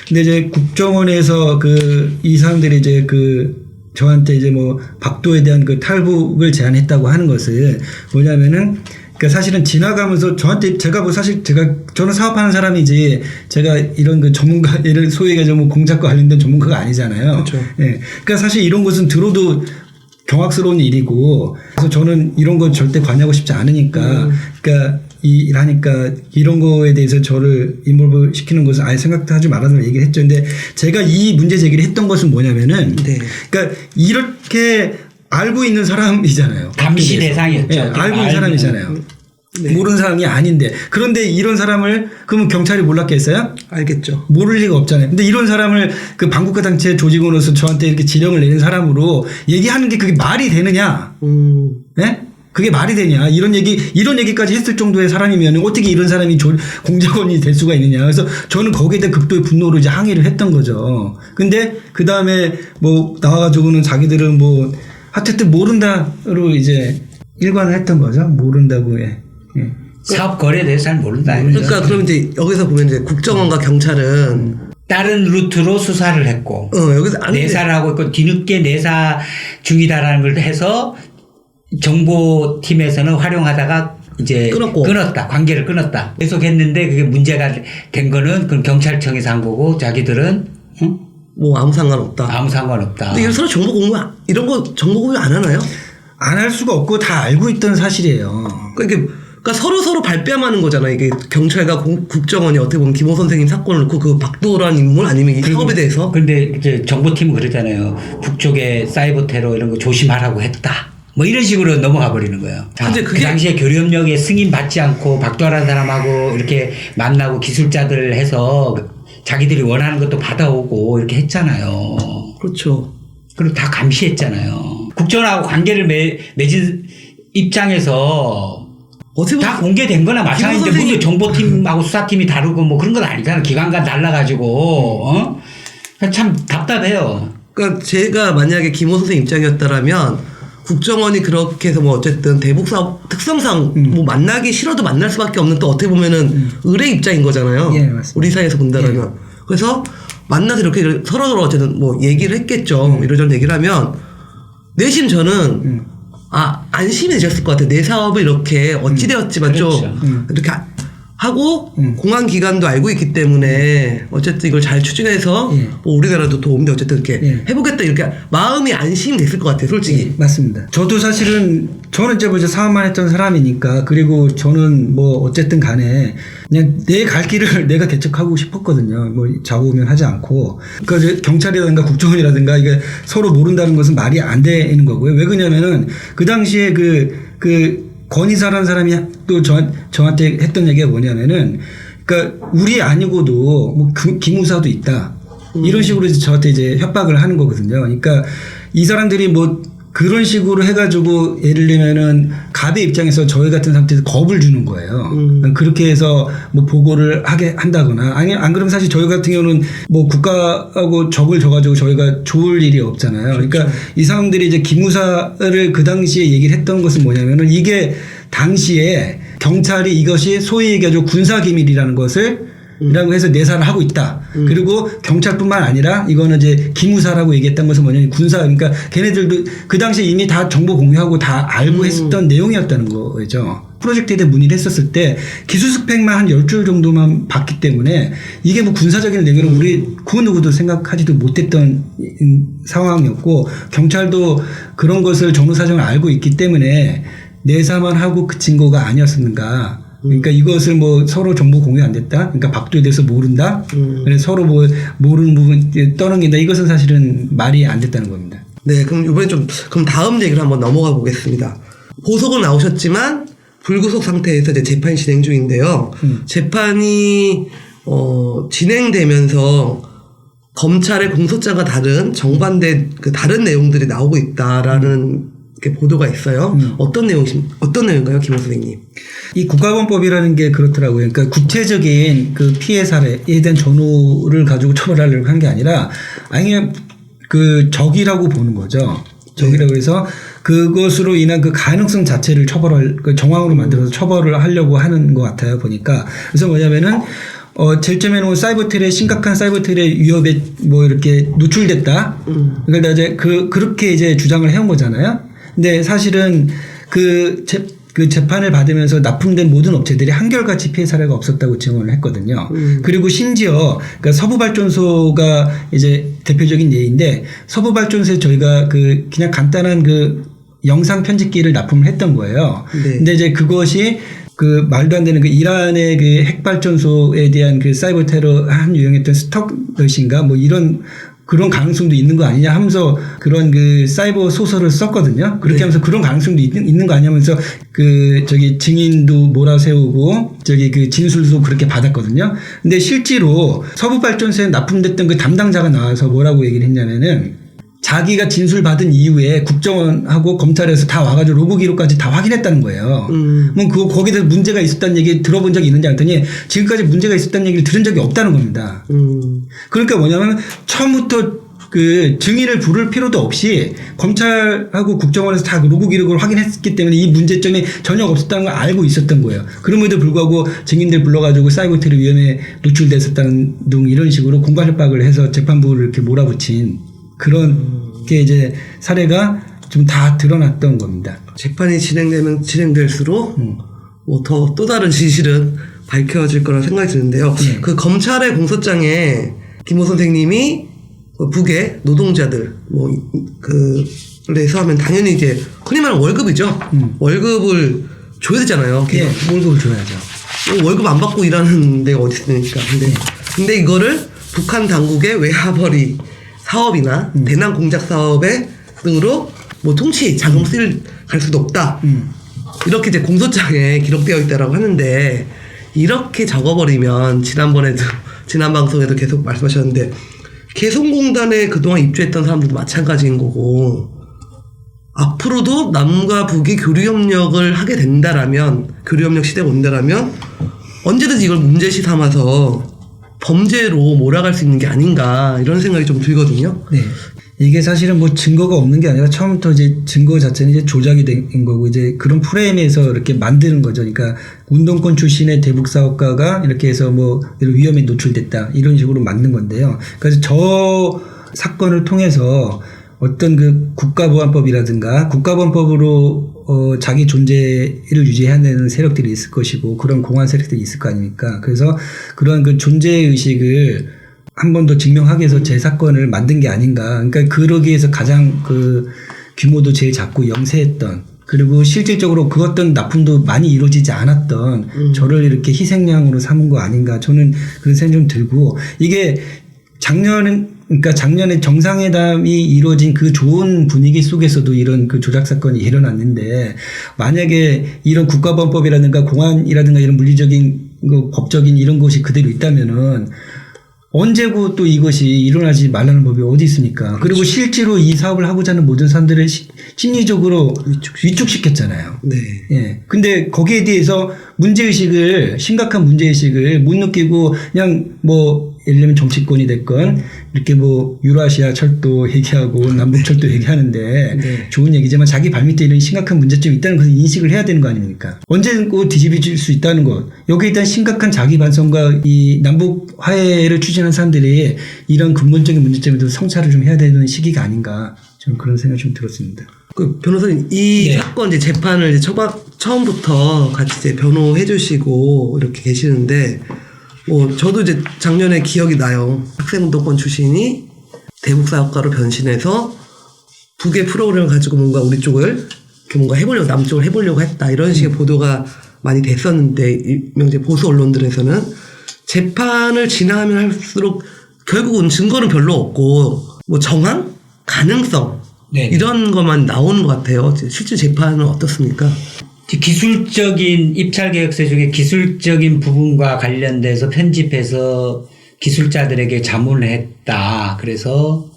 근데 이제 국정원에서 그 이 사람들이 이제 그 저한테 이제 뭐 박도에 대한 그 탈북을 제안했다고 하는 것은 뭐냐면은 그러니까 사실은 지나가면서 저한테 제가 뭐 사실 저는 사업하는 사람이지 제가 이런 그 전문가 예를 소위 얘기하자면 뭐 공작과 관련된 전문가가 아니잖아요. 그렇죠. 예. 그러니까 사실 이런 것은 들어도 경악스러운 일이고 그래서 저는 이런 건 절대 관여하고 싶지 않으니까 그러니까 일하니까 이런 거에 대해서 저를 인볼브 시키는 것은 아예 생각도 하지 말아달라고 얘기를 했죠. 근데 제가 이 문제 제기를 했던 것은 뭐냐면은 네. 그러니까 이렇게 알고 있는 사람이잖아요. 감시 대상이었죠. 예, 알고 있는 사람이잖아요. 네. 모르는 사람이 아닌데 그런데 이런 사람을 그러면 경찰이 몰랐겠어요? 알겠죠. 모를 리가 없잖아요. 근데 이런 사람을 그 반국가 단체 조직원으로서 저한테 이렇게 지령을 내는 사람으로 얘기하는 게 그게 말이 되느냐? 예? 그게 말이 되냐? 이런 얘기까지 했을 정도의 사람이면 어떻게 이런 사람이 공작원이 될 수가 있느냐? 그래서 저는 거기에 대한 극도의 분노로 이제 항의를 했던 거죠. 근데 그 다음에 뭐 나와가지고는 자기들은 뭐 하여튼 모른다로 이제 일관을 했던 거죠. 모른다고 해. 예. 사업 거래에 대해서 잘 모른다. 그러니까 그럼 이제 여기서 보면 이제 국정원과 경찰은 다른 루트로 수사를 했고 여기서 내사를 하고 있고 뒤늦게 내사 중이다라는 걸 해서 정보팀에서는 활용하다가 이제 끊었다. 관계를 끊었다. 계속했는데 그게 문제가 된 거는 그럼 경찰청에서 한 거고 자기들은 뭐 아무 상관없다. 아무 상관없다. 근데 이런 서로 정보 공유 이런 거 정보 공유 안 하나요? 안 할 수가 없고 다 알고 있던 사실이에요. 그러니까 서로 발뺌하는 거잖아요. 이게 경찰과 국정원이 어떻게 보면 김호 선생님 사건을 놓고 그 박도라는 인물 아니면 이 사업에 대해서. 근데 이제 정보팀은 그러잖아요. 북쪽에 사이버 테러 이런 거 조심하라고 했다. 뭐 이런 식으로 넘어가 버리는 거예요. 근데 그 당시에 교류협력에 승인 받지 않고 박도라는 사람하고 이렇게 만나고 기술자들 해서 자기들이 원하는 것도 받아오고 이렇게 했잖아요. 그렇죠. 그리고 다 감시했잖아요. 국정원하고 관계를 맺은 입장에서 다 공개된 거나 마찬가지인데 무슨 정보팀하고 수사팀이 다르고 뭐 그런 건 아니잖아요. 기관간 달라가지고 참 답답해요. 그러니까 제가 만약에 김호 선생 입장이었다라면 국정원이 그렇게 해서 뭐 어쨌든 대북 사업 특성상 뭐 만나기 싫어도 만날 수밖에 없는 또 어떻게 보면은 의뢰 입장인 거잖아요. 예, 맞습니다. 우리 사회에서 본다라면. 그래서 만나서 이렇게 서로 어쨌든 뭐 얘기를 했겠죠. 이러저런 얘기를 하면 내심 저는 안심이 되셨을 것 같아요. 내 사업을 이렇게 어찌되었지만 그렇죠. 좀 이렇게 하고 공안 기관도 알고 있기 때문에 어쨌든 이걸 잘 추진해서 뭐 우리나라도 도움돼 어쨌든 이렇게 해보겠다 이렇게 마음이 안심이 됐을 것 같아요. 솔직히. 맞습니다. 저도 사실은 저는 이제 먼저 사업만 했던 사람이니까 그리고 저는 뭐 어쨌든 간에 그냥 내 갈 길을 내가 개척하고 싶었거든요. 뭐 좌우면 하지 않고. 그러니까 경찰이라든가 국정원이라든가 이게 서로 모른다는 것은 말이 안 되는 거고요. 왜 그러냐면은 그 당시에 그 권이사라는 사람이 또 저한테 했던 얘기가 뭐냐면은, 그러니까 우리 아니고도 뭐 기무사도 있다. 이런 식으로 이제 저한테 이제 협박을 하는 거거든요. 그러니까 이 사람들이 뭐 그런 식으로 해가지고 예를 들면은 갑의 입장에서 저희 같은 상태에서 겁을 주는 거예요. 그렇게 해서 뭐 보고를 하게 한다거나 아니 안 그러면 사실 저희 같은 경우는 뭐 국가하고 적을 져가지고 저희가 좋을 일이 없잖아요. 그러니까 이 사람들이 이제 기무사를 그 당시에 얘기를 했던 것은 뭐냐면은 이게 당시에 경찰이 이것이 소위 얘기하죠 군사기밀이라는 것을 이라고 해서 내사를 하고 있다. 그리고 경찰뿐만 아니라 이거는 이제 기무사라고 얘기했던 것은 뭐냐면 군사 그러니까 걔네들도 그 당시에 이미 다 정보 공유하고 다 알고 했었던 내용이었다는 거죠. 프로젝트에 대해 문의를 했었을 때 기술 스펙만 한 10줄 정도만 봤기 때문에 이게 뭐 군사적인 내용은 우리 그 누구도 생각하지도 못했던 상황이었고 경찰도 그런 것을 전후 사정을 알고 있기 때문에 내사만 하고 그친 거가 아니었는가. 그러니까 이것을 뭐 서로 정보 공유 안 됐다. 그러니까 박도에 대해서 모른다. 그래서 서로 뭐 모르는 부분 떠넘긴다. 이것은 사실은 말이 안 됐다는 겁니다. 네, 그럼 이번에 그럼 다음 얘기를 한번 넘어가 보겠습니다. 보석은 나오셨지만 불구속 상태에서 이제 재판이 진행 중인데요. 재판이 진행되면서 검찰의 공소장과 다른 정반대 그 다른 내용들이 나오고 있다라는 이렇게 보도가 있어요. 어떤 내용인가요, 김호 선생님? 이 국가범법이라는 게 그렇더라고요. 그러니까 구체적인 그 피해 사례에 대한 전후를 가지고 처벌하려고 한 게 아니라 아니 그 적이라고 보는 거죠. 적이라고 해서 그것으로 인한 그 가능성 자체를 그 정황으로 만들어서 처벌을 하려고 하는 것 같아요. 보니까. 그래서 뭐냐면은 제일 처음에는 사이버 테러 심각한 사이버 테러 위협에 뭐 이렇게 노출됐다. 그러니까 이제 그렇게 이제 주장을 해온 거잖아요. 근데 사실은 그 재판을 받으면서 납품된 모든 업체들이 한결같이 피해 사례가 없었다고 증언을 했거든요. 그리고 심지어 그러니까 서부발전소가 이제 대표적인 예인데 서부발전소에 저희가 그냥 간단한 그 영상 편집기를 납품을 했던 거예요. 네. 근데 이제 그것이 그 말도 안 되는 그 이란의 그 핵발전소에 대한 그 사이버 테러 한 유형했던 스톡넛인가 뭐 이런 그런 가능성도 있는 거 아니냐 하면서 그런 그 사이버 소설을 썼거든요. 그렇게 하면서 그런 가능성도 있는 거 아니냐면서 증인도 몰아세우고 그 진술도 그렇게 받았거든요. 근데 실제로 서부발전소에 납품됐던 그 담당자가 나와서 뭐라고 얘기를 했냐면은 자기가 진술 받은 이후에 국정원하고 검찰에서 다 와가지고 로그 기록까지 다 확인했다는 거예요. 그럼 거기다 문제가 있었다는 얘기 들어본 적이 있는지 했더니 지금까지 문제가 있었다는 얘기를 들은 적이 없다는 겁니다. 그러니까 뭐냐면 처음부터 그 증인을 부를 필요도 없이 검찰하고 국정원에서 다 로그 기록을 확인했기 때문에 이 문제점이 전혀 없었다는 걸 알고 있었던 거예요. 그럼에도 불구하고 증인들 불러가지고 사이버 테러 위험에 노출됐었다는 등 이런 식으로 공갈 협박을 해서 재판부를 이렇게 몰아붙인 그런 게 이제 사례가 좀 다 드러났던 겁니다. 재판이 진행되면 진행될수록 뭐 또 다른 진실은 밝혀질 거라 생각이 드는데요. 그 검찰의 공소장에 김호 선생님이 북의 노동자들 그래서 하면 당연히 이제 흔히 말하는 월급이죠. 월급을 줘야 되잖아요. 네, 월급을 줘야죠. 월급 안 받고 일하는 데가 어디 있으니까. 근데 이거를 북한 당국의 외화벌이 사업이나 대남 공작 사업에 등으로 뭐 통치 자금 갈 수도 없다. 이렇게 이제 공소장에 기록되어 있다라고 하는데 이렇게 적어버리면 지난 방송에도 계속 말씀하셨는데 개성공단에 그동안 입주했던 사람들도 마찬가지인 거고 앞으로도 남과 북이 교류협력을 하게 된다라면 교류협력 시대가 온다라면 언제든지 이걸 문제시 삼아서 범죄로 몰아갈 수 있는 게 아닌가 이런 생각이 좀 들거든요. 네. 이게 사실은 뭐 증거가 없는 게 아니라 처음부터 이제 증거 자체는 이제 조작이 된 거고 이제 그런 프레임에서 이렇게 만드는 거죠. 그러니까 운동권 출신의 대북 사업가가 이렇게 해서 뭐 이런 위험에 노출됐다 이런 식으로 만든 건데요. 그래서 저 사건을 통해서 어떤 그 국가보안법이라든가 국가보안법으로 자기 존재를 유지해야 되는 세력들이 있을 것이고 그런 공안 세력들이 있을 거 아닙니까? 그래서 그런 그 존재 의식을 한 번 더 증명하기 위해서 제 사건을 만든 게 아닌가. 그러니까 그러기 위해서 가장 그 규모도 제일 작고 영세했던 그리고 실질적으로 그 어떤 납품도 많이 이루어지지 않았던 저를 이렇게 희생양으로 삼은 거 아닌가. 저는 그런 생각이 좀 들고 이게 그러니까 작년에 정상회담이 이루어진 그 좋은 분위기 속에서도 이런 그 조작 사건이 일어났는데 만약에 이런 국가보안법이라든가 공안이라든가 이런 물리적인 법적인 이런 것이 그대로 있다면은 언제고 또 이것이 일어나지 말라는 법이 어디 있습니까? 그리고 그렇죠. 실제로 이 사업을 하고자 하는 모든 사람들을 심리적으로 위축시켰잖아요. 네. 예. 근데 거기에 대해서 심각한 문제의식을 못 느끼고 그냥 뭐 예를 들면 정치권이 됐건 이렇게 뭐 유라시아 철도 얘기하고 남북철도 얘기하는데 네. 좋은 얘기지만 자기 발밑에 이런 심각한 문제점이 있다는 것을 인식을 해야 되는 거 아닙니까? 언제든 뒤집어질 수 있다는 것. 여기에 일단 심각한 자기 반성과 이 남북 화해를 추진하는 사람들이 이런 근본적인 문제점에 대해서 성찰을 좀 해야 되는 시기가 아닌가. 저는 그런 생각이 좀 들었습니다. 그 변호사님 이 사건 이제 재판을 이제 처음부터 같이 이제 변호해 주시고 이렇게 계시는데 뭐 저도 이제 작년에 기억이 나요. 학생운동권 출신이 대북 사업가로 변신해서 북의 프로그램을 가지고 뭔가 우리 쪽을 이렇게 뭔가 해보려고 남쪽을 해보려고 했다 이런 식의 보도가 많이 됐었는데 이제 보수 언론들에서는 재판을 진행하면 할수록 결국은 증거는 별로 없고 뭐 정황, 가능성 네네. 이런 것만 나오는 것 같아요. 실제 재판은 어떻습니까? 기술적인 입찰계획서 중에 기술적인 부분과 관련돼서 편집해서 기술자들에게 자문을 했다. 그래서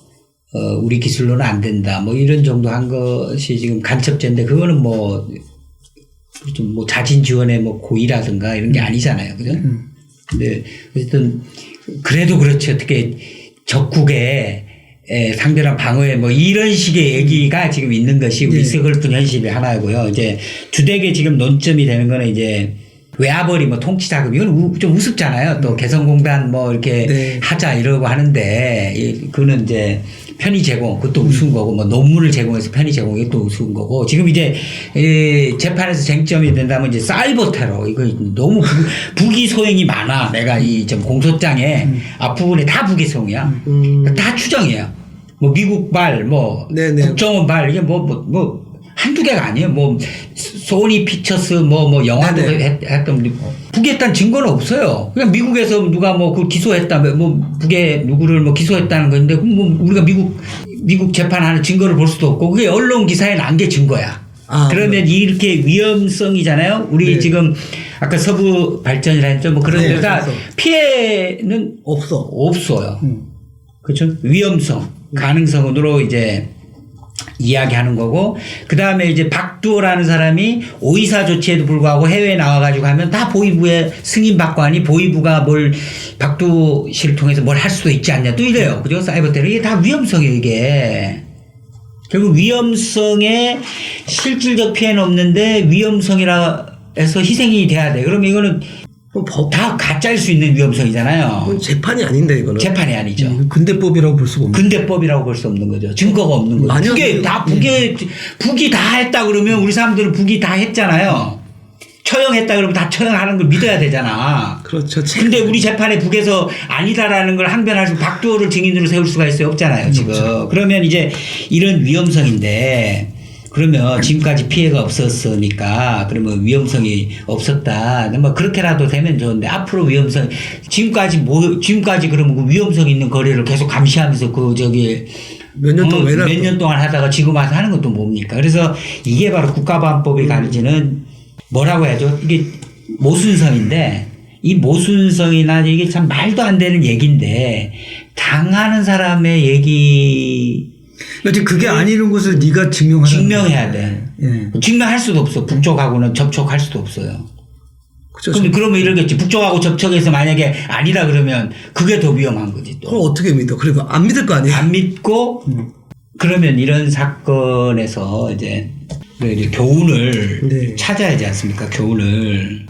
우리 기술로는 안 된다. 뭐 이런 정도 한 것이 지금 간첩죄인데 그거는 뭐 좀 뭐 자진 지원의 뭐 고의라든가 이런 게 아니잖아요. 그죠? 근데 어쨌든 그래도 그렇지 어떻게 적국에 상대랑 방어에 뭐 이런 식의 얘기가 지금 있는 것이 우리 슬픈 현실이 하나고요. 이제 주되게 지금 논점이 되는 거는 이제 외화벌이 뭐 통치자금 이건 좀 우습잖아요. 또 개성공단 뭐 이렇게 하자 이러고 하는데 그거는 이제 편의 제공 그것도 우스운 거고 뭐 논문을 제공해서 편의 제공 이것도 우스운 거고 지금 이제 재판에서 쟁점이 된다면 이제 사이버 테러 이거 너무 부기 소행이 많아. 내가 이 좀 공소장에 앞부분에 다 부기 소행이야. 다 추정이에요. 뭐 미국발 뭐 국정원발 이게 뭐 한두 개가 아니에요. 뭐 소니 픽처스 뭐 영화도 했던 북에 증거는 없어요. 그냥 미국에서 누가 뭐 그 기소했다 뭐 북에 누구를 뭐 기소했다는 건데 뭐 우리가 미국 재판하는 증거를 볼 수도 없고 그게 언론 기사에 난 게 증거야. 그러면 이렇게 위험성이잖아요. 우리 지금 아까 서부 발전이라 했죠. 뭐 그런 데다 피해는 없어요. 그렇죠? 위험성, 가능성으로 이제 이야기하는 거고 그 다음에 이제 박두호라는 사람이 오이사 조치에도 불구하고 해외에 나와가지고 하면 다 보위부에 승인받고 하니 보위부가 뭘 박두호 씨를 통해서 뭘 할 수도 있지 않냐 또 이래요. 그죠? 사이버 테러 이게 다 위험성이에요. 이게 결국 위험성에 실질적 피해는 없는데 위험성이라 해서 희생이 돼야 돼. 그러면 이거는 다 가짜일 수 있는 위험성이잖아요. 그건 재판이 아닌데 이거는. 재판이 아니죠. 근대법이라고 볼 수가 없는. 근대법이라고 볼 수 없는 거죠. 증거가 없는 거죠. 북이 다 했다 그러면 우리 사람들은 북이 다 했잖아요. 처형했다 그러면 다 처형하는 걸 믿어야 되잖아. 그렇죠. 근데 우리 재판에 북에서 아니다라는 걸 항변할 수 박두호를 증인으로 세울 수가 있어요? 없잖아요, 지금. 그러면 이제 이런 위험성인데 그러면 지금까지 피해가 없었으니까 그러면 위험성이 없었다. 뭐 그렇게라도 되면 좋은데 앞으로 위험성 지금까지 그러면 그 위험성 있는 거래를 계속 감시하면서 몇 년 동안 하다가 지금 와서 하는 것도 뭡니까? 그래서 이게 바로 국가보안법이 가르치는 뭐라고 해야죠? 이게 모순성인데 이 모순성이나 이게 참 말도 안 되는 얘기인데 당하는 사람의 얘기 그러니까 그게 아니는 것을 네가 증명해야 돼. 증명할 수도 없어. 북쪽하고는 접촉할 수도 없어요. 그렇죠. 그러면 이러겠지. 북쪽하고 접촉해서 만약에 아니다 그러면 그게 더 위험한 거지 또. 그럼 어떻게 믿어? 그리고 안 믿을 거 아니에요? 안 믿고 그러면 이런 사건에서 이제 교훈을 네. 찾아야지 않습니까? 교훈을.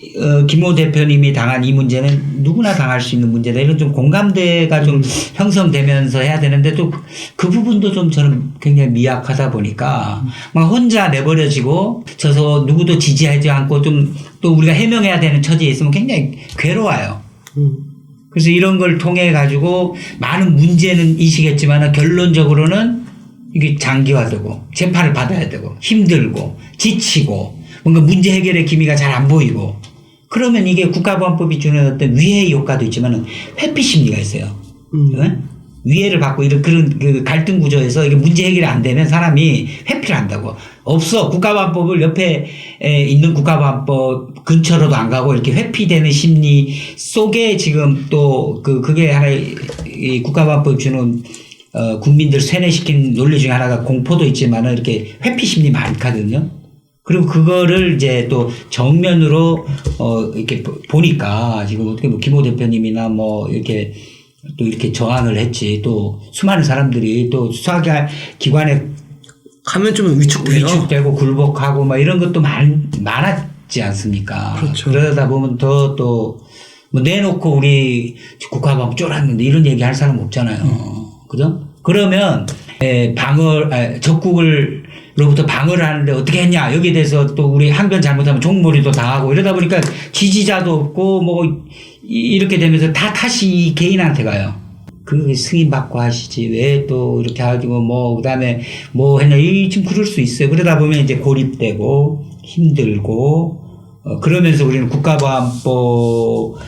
김호 대표님이 당한 이 문제는 누구나 당할 수 있는 문제다. 이런 좀 공감대가 좀 형성되면서 해야 되는데 또 그 부분도 좀 저는 굉장히 미약하다 보니까 막 혼자 내버려지고 저서 누구도 지지하지 않고 좀 또 우리가 해명해야 되는 처지에 있으면 굉장히 괴로워요. 그래서 이런 걸 통해 가지고 많은 문제는 이시겠지만 결론적으로는 이게 장기화되고 재판을 받아야 되고 힘들고 지치고 뭔가 문제 해결의 기미가 잘 안 보이고 그러면 이게 국가보안법이 주는 어떤 위해 효과도 있지만 회피 심리가 있어요. 네? 위해를 받고 이런 그런 그 갈등 구조에서 이게 문제 해결이 안 되면 사람이 회피를 한다고. 없어. 국가보안법을 옆에 있는 국가보안법 근처로도 안 가고 이렇게 회피되는 심리 속에 지금 또 그게 하나의 이 국가보안법이 주는 국민들 세뇌시킨 논리 중에 하나가 공포도 있지만은 이렇게 회피 심리 많거든요. 그리고 그거를 이제 또 정면으로 이렇게 보니까 지금 어떻게 뭐 김호 대표님이나 뭐 이렇게 또 이렇게 저항을 했지 또 수많은 사람들이 또 수사기관에 가면 좀 위축돼요. 위축되고 굴복하고 막 이런 것도 많았지 않습니까? 그렇죠. 그러다 보면 더 또 뭐 내놓고 우리 국가보안법 쫄았는데 이런 얘기 할 사람 없잖아요. 그죠? 그러면 적국으로부터 방어를 하는데 어떻게 했냐 여기에 대해서 또 우리 항변 잘못하면 종몰이도 당하고 이러다 보니까 지지자도 없고 뭐 이렇게 되면서 다 탓이 개인한테 가요. 그 승인 받고 하시지 왜 또 이렇게 하고 뭐 그다음에 뭐 했냐 지금 그럴 수 있어요. 그러다 보면 이제 고립되고 힘들고 그러면서 우리는 국가보안법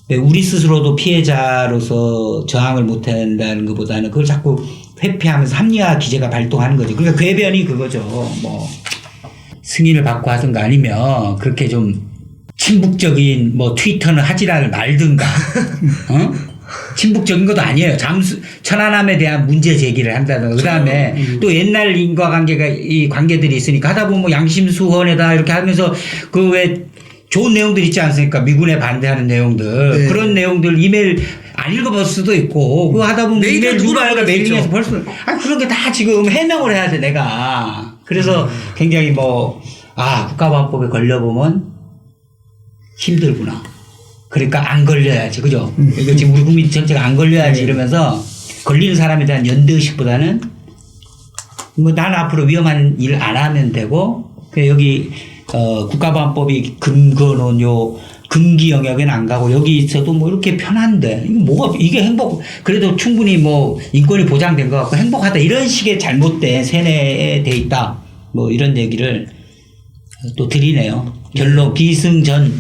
우리 스스로도 피해자로서 저항을 못한다는 것보다는 그걸 자꾸 회피하면서 합리화 기제가 발동하는 거죠. 그러니까 궤변이 그거죠. 뭐 승인을 받고 하든가 아니면 그렇게 좀 친북적인 뭐 트위터는 하지를 말든가 친북적인 것도 아니에요. 천안함에 대한 문제 제기를 한다든가 그다음에 또 옛날 인과관계가 이 관계들이 있으니까 하다 보면 뭐 양심수헌에다 이렇게 하면서 그 왜 좋은 내용들 있지 않습니까? 미군에 반대하는 내용들. 네. 그런 내용들 이메일 안 읽어볼 수도 있고, 그거 하다 보면 이메일 누가 메일링해서 벌써, 그런 게 다 지금 해명을 해야 돼, 내가. 그래서 굉장히 국가보안법에 걸려보면 힘들구나. 그러니까 안 걸려야지, 그죠? 이거 지금 우리 국민 전체가 안 걸려야지 이러면서 걸리는 사람에 대한 연대의식보다는 뭐 난 앞으로 위험한 일 안 하면 되고, 여기 국가보안법이 근거는 요 금기 영역에는 안 가고 여기 있어도 뭐 이렇게 편한데 이게 행복 그래도 충분히 뭐 인권이 보장된 것 같고 행복하다 이런 식의 잘못된 세뇌에 돼 있다 뭐 이런 얘기를 또 드리네요. 결론 기승전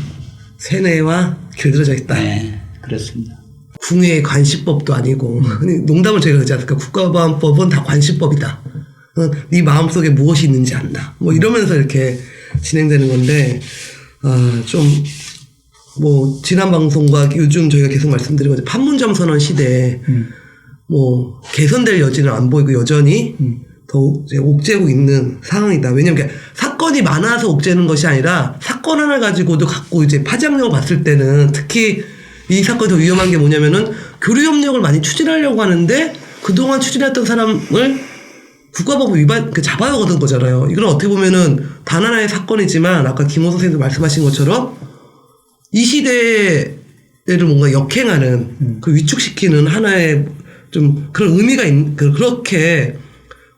세뇌와 길들여져 있다. 네 그렇습니다. 국내의 관시법도 아니고 농담을 제가 그러지 않습니까? 국가보안법은 다 관시법이다. 네 마음속에 무엇이 있는지 안다. 뭐 이러면서 이렇게 진행되는 건데 뭐 지난 방송과 요즘 저희가 계속 말씀드리고 판문점 선언 시대에 뭐 개선될 여지는 안 보이고 여전히 더 이제 옥죄고 있는 상황이다. 왜냐면 사건이 많아서 옥죄는 것이 아니라 사건 하나 가지고도 갖고 이제 파장력을 봤을 때는 특히 이 사건이 더 위험한 게 뭐냐면은 교류협력을 많이 추진하려고 하는데 그동안 추진했던 사람을 국가법 위반, 잡아야 하는 거잖아요. 이건 어떻게 보면은 단 하나의 사건이지만 아까 김호 선생님도 말씀하신 것처럼 이 시대를 뭔가 역행하는 그 위축시키는 하나의 좀 그런 의미가 그렇게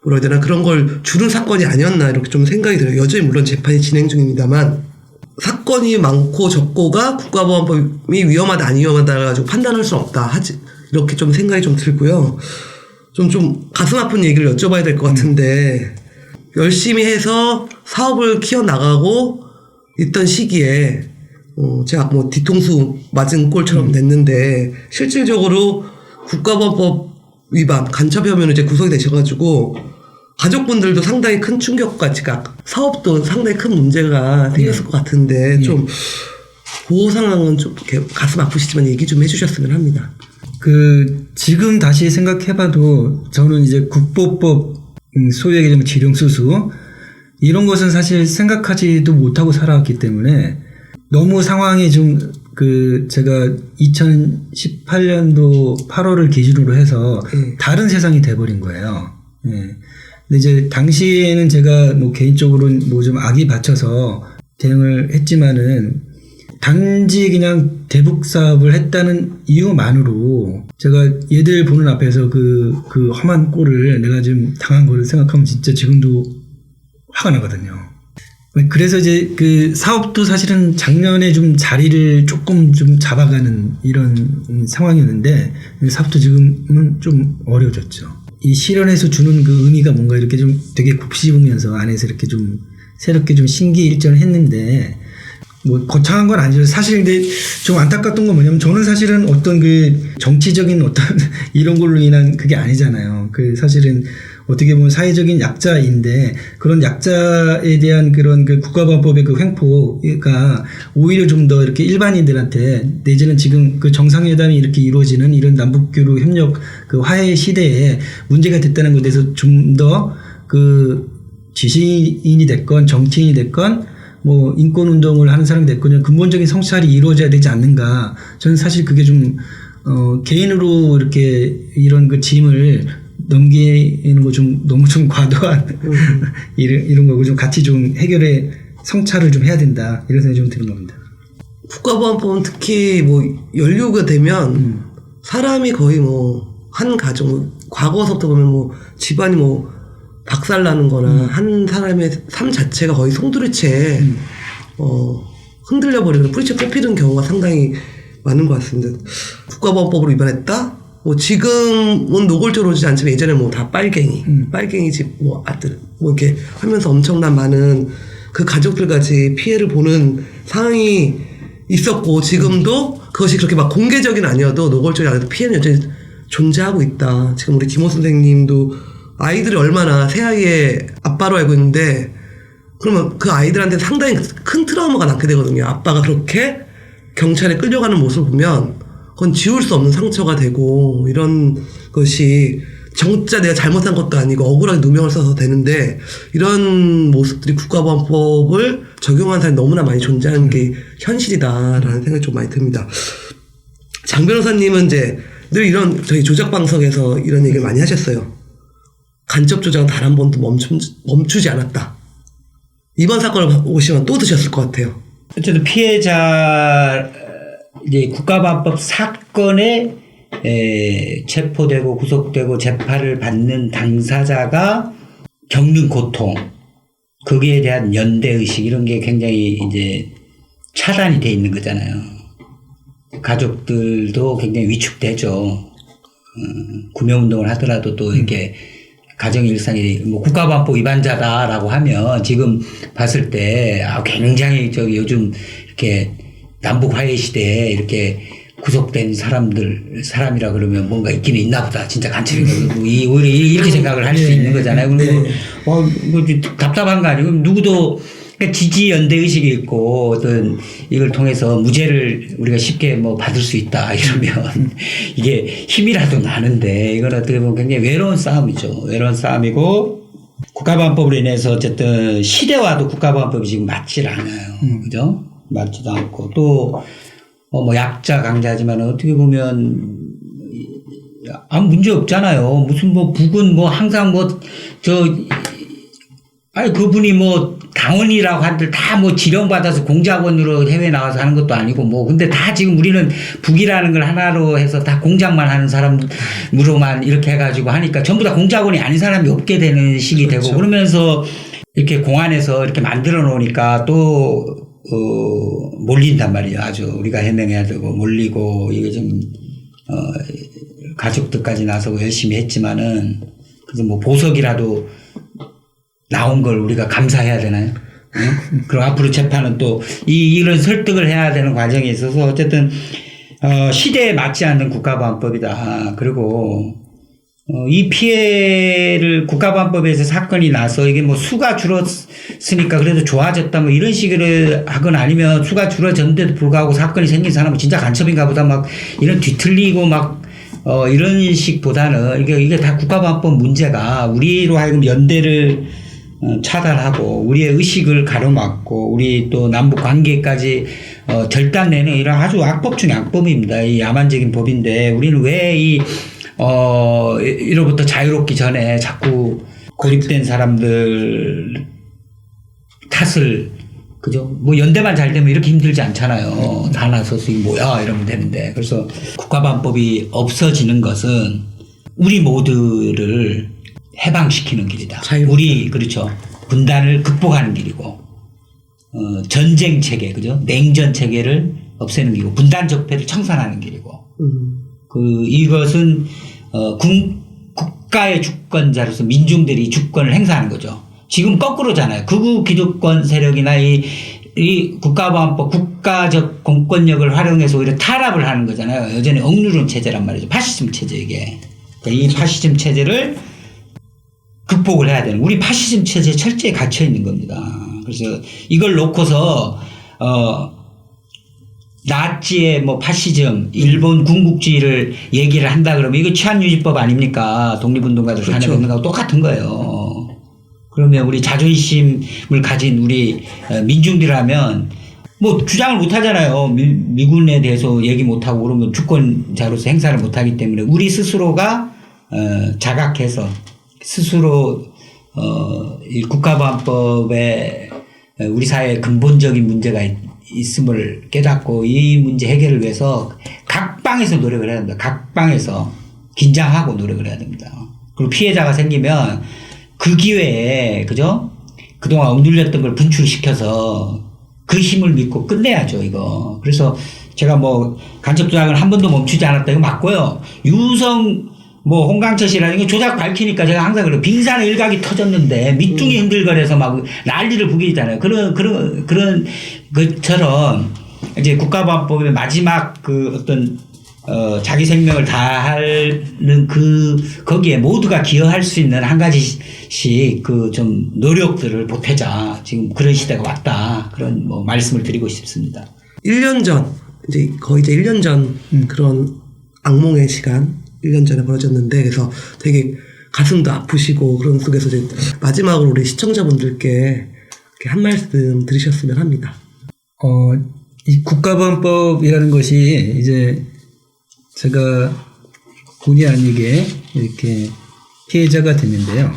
뭐라 해야 되나 그런 걸 주는 사건이 아니었나 이렇게 좀 생각이 들어요. 여전히 물론 재판이 진행 중입니다만 사건이 많고 적고가 국가보안법이 위험하다 안 위험하다 가지고 판단할 수 없다 이렇게 좀 생각이 좀 들고요. 좀 가슴 아픈 얘기를 여쭤봐야 될 것 같은데 열심히 해서 사업을 키워나가고 있던 시기에 제가 뭐 뒤통수 맞은 꼴처럼 됐는데 실질적으로 국가보안법 위반 간첩 혐의로 이제 구속이 되셔가지고 가족분들도 상당히 큰 충격과 사업도 상당히 큰 문제가 생겼을 것 같은데 좀 그 상황은 좀 이렇게 가슴 아프시지만 얘기 좀 해주셨으면 합니다. 지금 다시 생각해봐도 저는 이제 국보법 소위 얘기하면 지령수수 이런 것은 사실 생각하지도 못하고 살아왔기 때문에 너무 상황이 좀 제가 2018년도 8월을 기준으로 해서 다른 세상이 돼버린 거예요. 예. 근데 이제 당시에는 제가 뭐 개인적으로 뭐 좀 악이 받쳐서 대응을 했지만은 단지 그냥 대북 사업을 했다는 이유만으로 제가 얘들 보는 앞에서 그 험한 꼴을 내가 지금 당한 거를 생각하면 진짜 지금도 화가 나거든요. 그래서 이제 그 사업도 사실은 작년에 좀 자리를 조금 좀 잡아가는 이런 상황이었는데 사업도 지금은 좀 어려워졌죠. 이 실현에서 주는 그 의미가 뭔가 이렇게 좀 되게 곱씹으면서 안에서 이렇게 좀 새롭게 좀 신기일전을 했는데 뭐 거창한 건 아니죠. 사실 근데 좀 안타깝던 건 뭐냐면 저는 사실은 어떤 그 정치적인 어떤 이런 걸로 인한 그게 아니잖아요. 그 사실은 어떻게 보면 사회적인 약자인데 그런 약자에 대한 그런 그 국가보안법의 그 횡포가 오히려 좀 더 이렇게 일반인들한테 내지는 지금 그 정상회담이 이렇게 이루어지는 이런 남북교류 협력 그 화해 시대에 문제가 됐다는 것에 대해서 좀 더 그 지식인이 됐건 정치인이 됐건 뭐 인권운동을 하는 사람이 됐건 근본적인 성찰이 이루어져야 되지 않는가. 저는 사실 그게 좀 개인으로 이렇게 이런 그 짐을 넘기는 거 좀 너무 좀 과도한 이런 거고 좀 같이 좀 해결에 성찰을 좀 해야 된다 이런 생각이 좀 드는 겁니다. 국가보안법은 특히 뭐 연루가 되면 사람이 거의 뭐 한 가정 과거서부터 보면 뭐 집안이 뭐 박살나는 거나 한 사람의 삶 자체가 거의 송두리째 흔들려 버리고 뿌리채 뽑히는 경우가 상당히 많은 것 같습니다. 국가보안법으로 위반했다? 뭐 지금은 노골적으로 오지 않지만 예전에 뭐 다 빨갱이 집 뭐 아들 뭐 이렇게 하면서 엄청난 많은 그 가족들까지 피해를 보는 상황이 있었고 지금도 그것이 그렇게 막 공개적인 아니어도 노골적이 아니어도 피해는 여전히 존재하고 있다. 지금 우리 김호 선생님도 아이들이 얼마나 새아이의 아빠로 알고 있는데 그러면 그 아이들한테 상당히 큰 트라우마가 남게 되거든요. 아빠가 그렇게 경찰에 끌려가는 모습을 보면 그건 지울 수 없는 상처가 되고 이런 것이 정짜 내가 잘못한 것도 아니고 억울하게 누명을 써서 되는데 이런 모습들이 국가보안법을 적용한 사람이 너무나 많이 존재하는 게 현실이다라는 생각이 좀 많이 듭니다. 장 변호사님은 이제 늘 이런 저희 조작방송에서 이런 얘기를 많이 하셨어요. 간접 조작은 단 한 번도 멈추지 않았다. 이번 사건을 보시면 또 드셨을 것 같아요. 어쨌든 피해자 이제 국가보안법 사건에 체포되고 구속되고 재판을 받는 당사자가 겪는 고통, 거기에 대한 연대의식 이런 게 굉장히 이제 차단이 돼 있는 거잖아요. 가족들도 굉장히 위축되죠. 구매운동을 하더라도 또 이렇게 가정 일상이 뭐 국가보안법 위반자다라고 하면 지금 봤을 때 굉장히 저기 요즘 이렇게 남북 화해 시대에 이렇게 구속된 사람이라 그러면 뭔가 있기는 있나 보다. 진짜 간첩인가. 오히려 이렇게 생각을 할 수 있는 거잖아요. 그리고 뭐 답답한 거 아니고 누구도 지지 연대 의식이 있고 어떤 이걸 통해서 무죄를 우리가 쉽게 뭐 받을 수 있다 이러면 이게 힘이라도 나는데 이건 어떻게 보면 굉장히 외로운 싸움이죠. 외로운 싸움이고 국가보안법으로 인해서 어쨌든 시대와도 국가보안법이 지금 맞질 않아요. 그죠? 맞지도 않고 또 뭐 약자 강자지만 어떻게 보면 아무 문제 없잖아요. 무슨 뭐 북은 뭐 항상 뭐 아니 그분이 뭐 당원이라고 한들 다 뭐 지령받아서 공작원으로 해외 나와서 하는 것도 아니고 뭐 근데 다 지금 우리는 북이라는 걸 하나로 해서 다 공작만 하는 사람으로만 이렇게 해가지고 하니까 전부 다 공작원이 아닌 사람이 없게 되는 식이 그렇죠. 되고 그러면서 이렇게 공안에서 이렇게 만들어 놓으니까 또 몰린단 말이에요. 아주 우리가 해명해야 되고 몰리고 이게 좀 가족들까지 나서고 열심히 했지만은 그래서 뭐 보석이라도 나온 걸 우리가 감사해야 되나요? 응? 그리고 앞으로 재판은 또 이런 설득을 해야 되는 과정이 있어서 어쨌든 시대에 맞지 않는 국가보안법이다. 그리고 이 피해를 국가보안법에서 사건이 나서 이게 뭐 수가 줄었으니까 그래도 좋아졌다 뭐 이런 식으로 하거나 아니면 수가 줄어졌는데도 불구하고 사건이 생긴 사람은 진짜 간첩인가 보다 막 이런 뒤틀리고 막 이런 식보다는 이게 다 국가보안법 문제가 우리로 하여금 연대를 차단하고 우리의 의식을 가로막고 우리 또 남북 관계까지 절단내는 이런 아주 악법 중의 악법입니다. 이 야만적인 법인데 우리는 왜 이 이로부터 자유롭기 전에 자꾸 고립된 사람들 탓을 그죠? 뭐 연대만 잘 되면 이렇게 힘들지 않잖아요. 다 나서서 이게 뭐야 이러면 되는데. 그래서 국가보안법이 없어지는 것은 우리 모두를 해방시키는 길이다. 우리 그렇죠. 분단을 극복하는 길이고 전쟁 체계 그죠? 냉전 체계를 없애는 길이고 분단 적폐를 청산하는 길이고 이것은 국가의 주권자로서 민중들이 주권을 행사하는 거죠. 지금 거꾸로잖아요. 극우 기득권 세력이나 이 국가보안법 국가적 공권력을 활용해서 오히려 탄압을 하는 거잖아요. 여전히 억누르는 체제란 말이죠. 파시즘 체제 이게. 그러니까 이 파시즘 체제를 극복을 해야 되는 우리 파시즘 체제에 철저히 갇혀 있는 겁니다. 그래서 이걸 놓고서 나치의 뭐 파시즘, 일본 군국주의를 얘기를 한다 그러면 이거 치안유지법 아닙니까? 독립운동가들 탄압했는 거하고 똑같은 거예요. 그러면 우리 자존심을 가진 우리 민중들이라면 뭐 주장을 못 하잖아요. 미군에 대해서 얘기 못 하고 그러면 주권자로서 행사를 못 하기 때문에 우리 스스로가 자각해서 스스로 이 국가보안법에 우리 사회에 근본적인 문제가 있음을 깨닫고 이 문제 해결을 위해서 각 방에서 노력을 해야 됩니다. 각 방에서 긴장하고 노력을 해야 됩니다. 그리고 피해자가 생기면 그 기회에 그죠? 그동안 억눌렸던 걸 분출시켜서 그 힘을 믿고 끝내야죠 이거. 그래서 제가 뭐 간첩 조작을 한 번도 멈추지 않았다 이거 맞고요. 유성 뭐 홍강철 씨라는 게 조작 밝히니까 제가 항상 그래요. 빙산의 일각이 터졌는데 밑둥이 흔들거려서 막 난리를 부리잖아요. 그런 것처럼 이제 국가보안법의 마지막 그 어떤 자기 생명을 다하는 거기에 모두가 기여할 수 있는 한 가지씩 그 좀 노력들을 보태자. 지금 그런 시대가 왔다. 그런 뭐 말씀을 드리고 싶습니다. 1년 전, 거의 1년 전 그런 악몽의 시간, 1년 전에 벌어졌는데, 그래서 되게 가슴도 아프시고 그런 속에서 이제 마지막으로 우리 시청자분들께 이렇게 한 말씀 드리셨으면 합니다. 이 국가보안법이라는 것이 이제 제가 본의 아니게 이렇게 피해자가 됐는데요.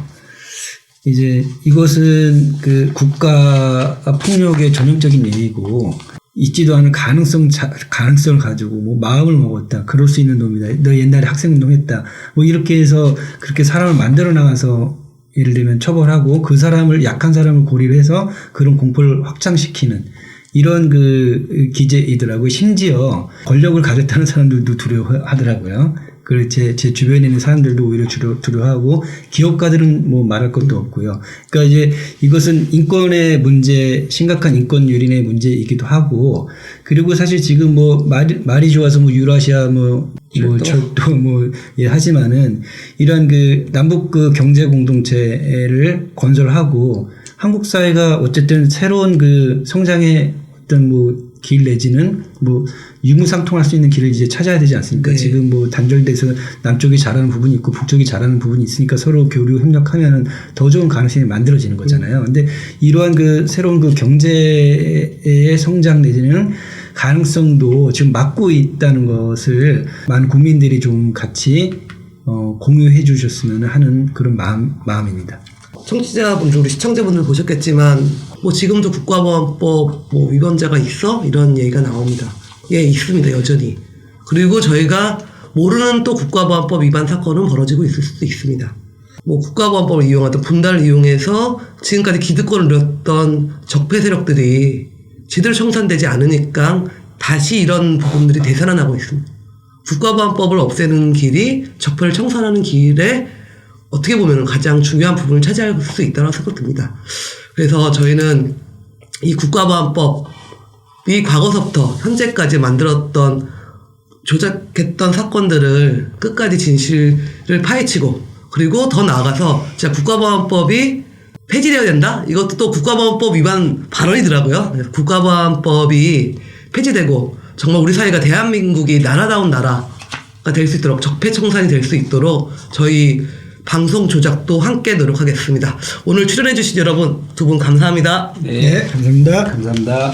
이제 이것은 그 국가 폭력의 전형적인 예이고 있지도 않은 가능성을 가지고 뭐 마음을 먹었다. 그럴 수 있는 놈이다. 너 옛날에 학생운동했다. 뭐 이렇게 해서 그렇게 사람을 만들어 나가서 예를 들면 처벌하고 그 사람을 약한 사람을 고리를 해서 그런 공포를 확장시키는 이런 그 기제이더라고요. 심지어 권력을 가졌다는 사람들도 두려워하더라고요. 그리고 제 주변에 있는 사람들도 오히려 두려워하고 기업가들은 뭐 말할 것도 없고요. 그러니까 이제 이것은 인권의 문제, 심각한 인권 유린의 문제이기도 하고, 그리고 사실 지금 뭐 말이 좋아서 뭐 유라시아 철도 예, 하지만은 이러한 그 남북 그 경제 공동체를 건설하고 한국 사회가 어쨌든 새로운 그 성장의 어떤 뭐 길 내지는 뭐 유무상통할 수 있는 길을 이제 찾아야 되지 않습니까? 네. 지금 뭐 단절돼서 남쪽이 잘하는 부분이 있고 북쪽이 잘하는 부분이 있으니까 서로 교류 협력하면은 더 좋은 가능성이 만들어지는 거잖아요. 근데 이러한 그 새로운 그 경제의 성장 내지는 가능성도 지금 막고 있다는 것을 많은 국민들이 좀 같이 공유해 주셨으면 하는 그런 마음입니다. 청취자분들, 우리 시청자분들 보셨겠지만 뭐 지금도 국가보안법 뭐 위반자가 있어? 이런 얘기가 나옵니다. 예, 있습니다. 여전히. 그리고 저희가 모르는 또 국가보안법 위반 사건은 벌어지고 있을 수도 있습니다. 뭐 국가보안법을 이용하던 분단을 이용해서 지금까지 기득권을 누렸던 적폐 세력들이 제대로 청산되지 않으니까 다시 이런 부분들이 되살아나고 있습니다. 국가보안법을 없애는 길이 적폐를 청산하는 길에 어떻게 보면 가장 중요한 부분을 차지할 수 있다고 생각됩니다. 그래서 저희는 이 국가보안법이 과거서부터 현재까지 만들었던 조작했던 사건들을 끝까지 진실을 파헤치고, 그리고 더 나아가서 진짜 국가보안법이 폐지되어야 된다? 이것도 또 국가보안법 위반 발언이더라고요. 국가보안법이 폐지되고 정말 우리 사회가 대한민국이 나라다운 나라가 될 수 있도록, 적폐 청산이 될 수 있도록 저희 방송 조작도 함께 노력하겠습니다. 오늘 출연해주신 여러분 두 분 감사합니다. 네, 감사합니다. 감사합니다.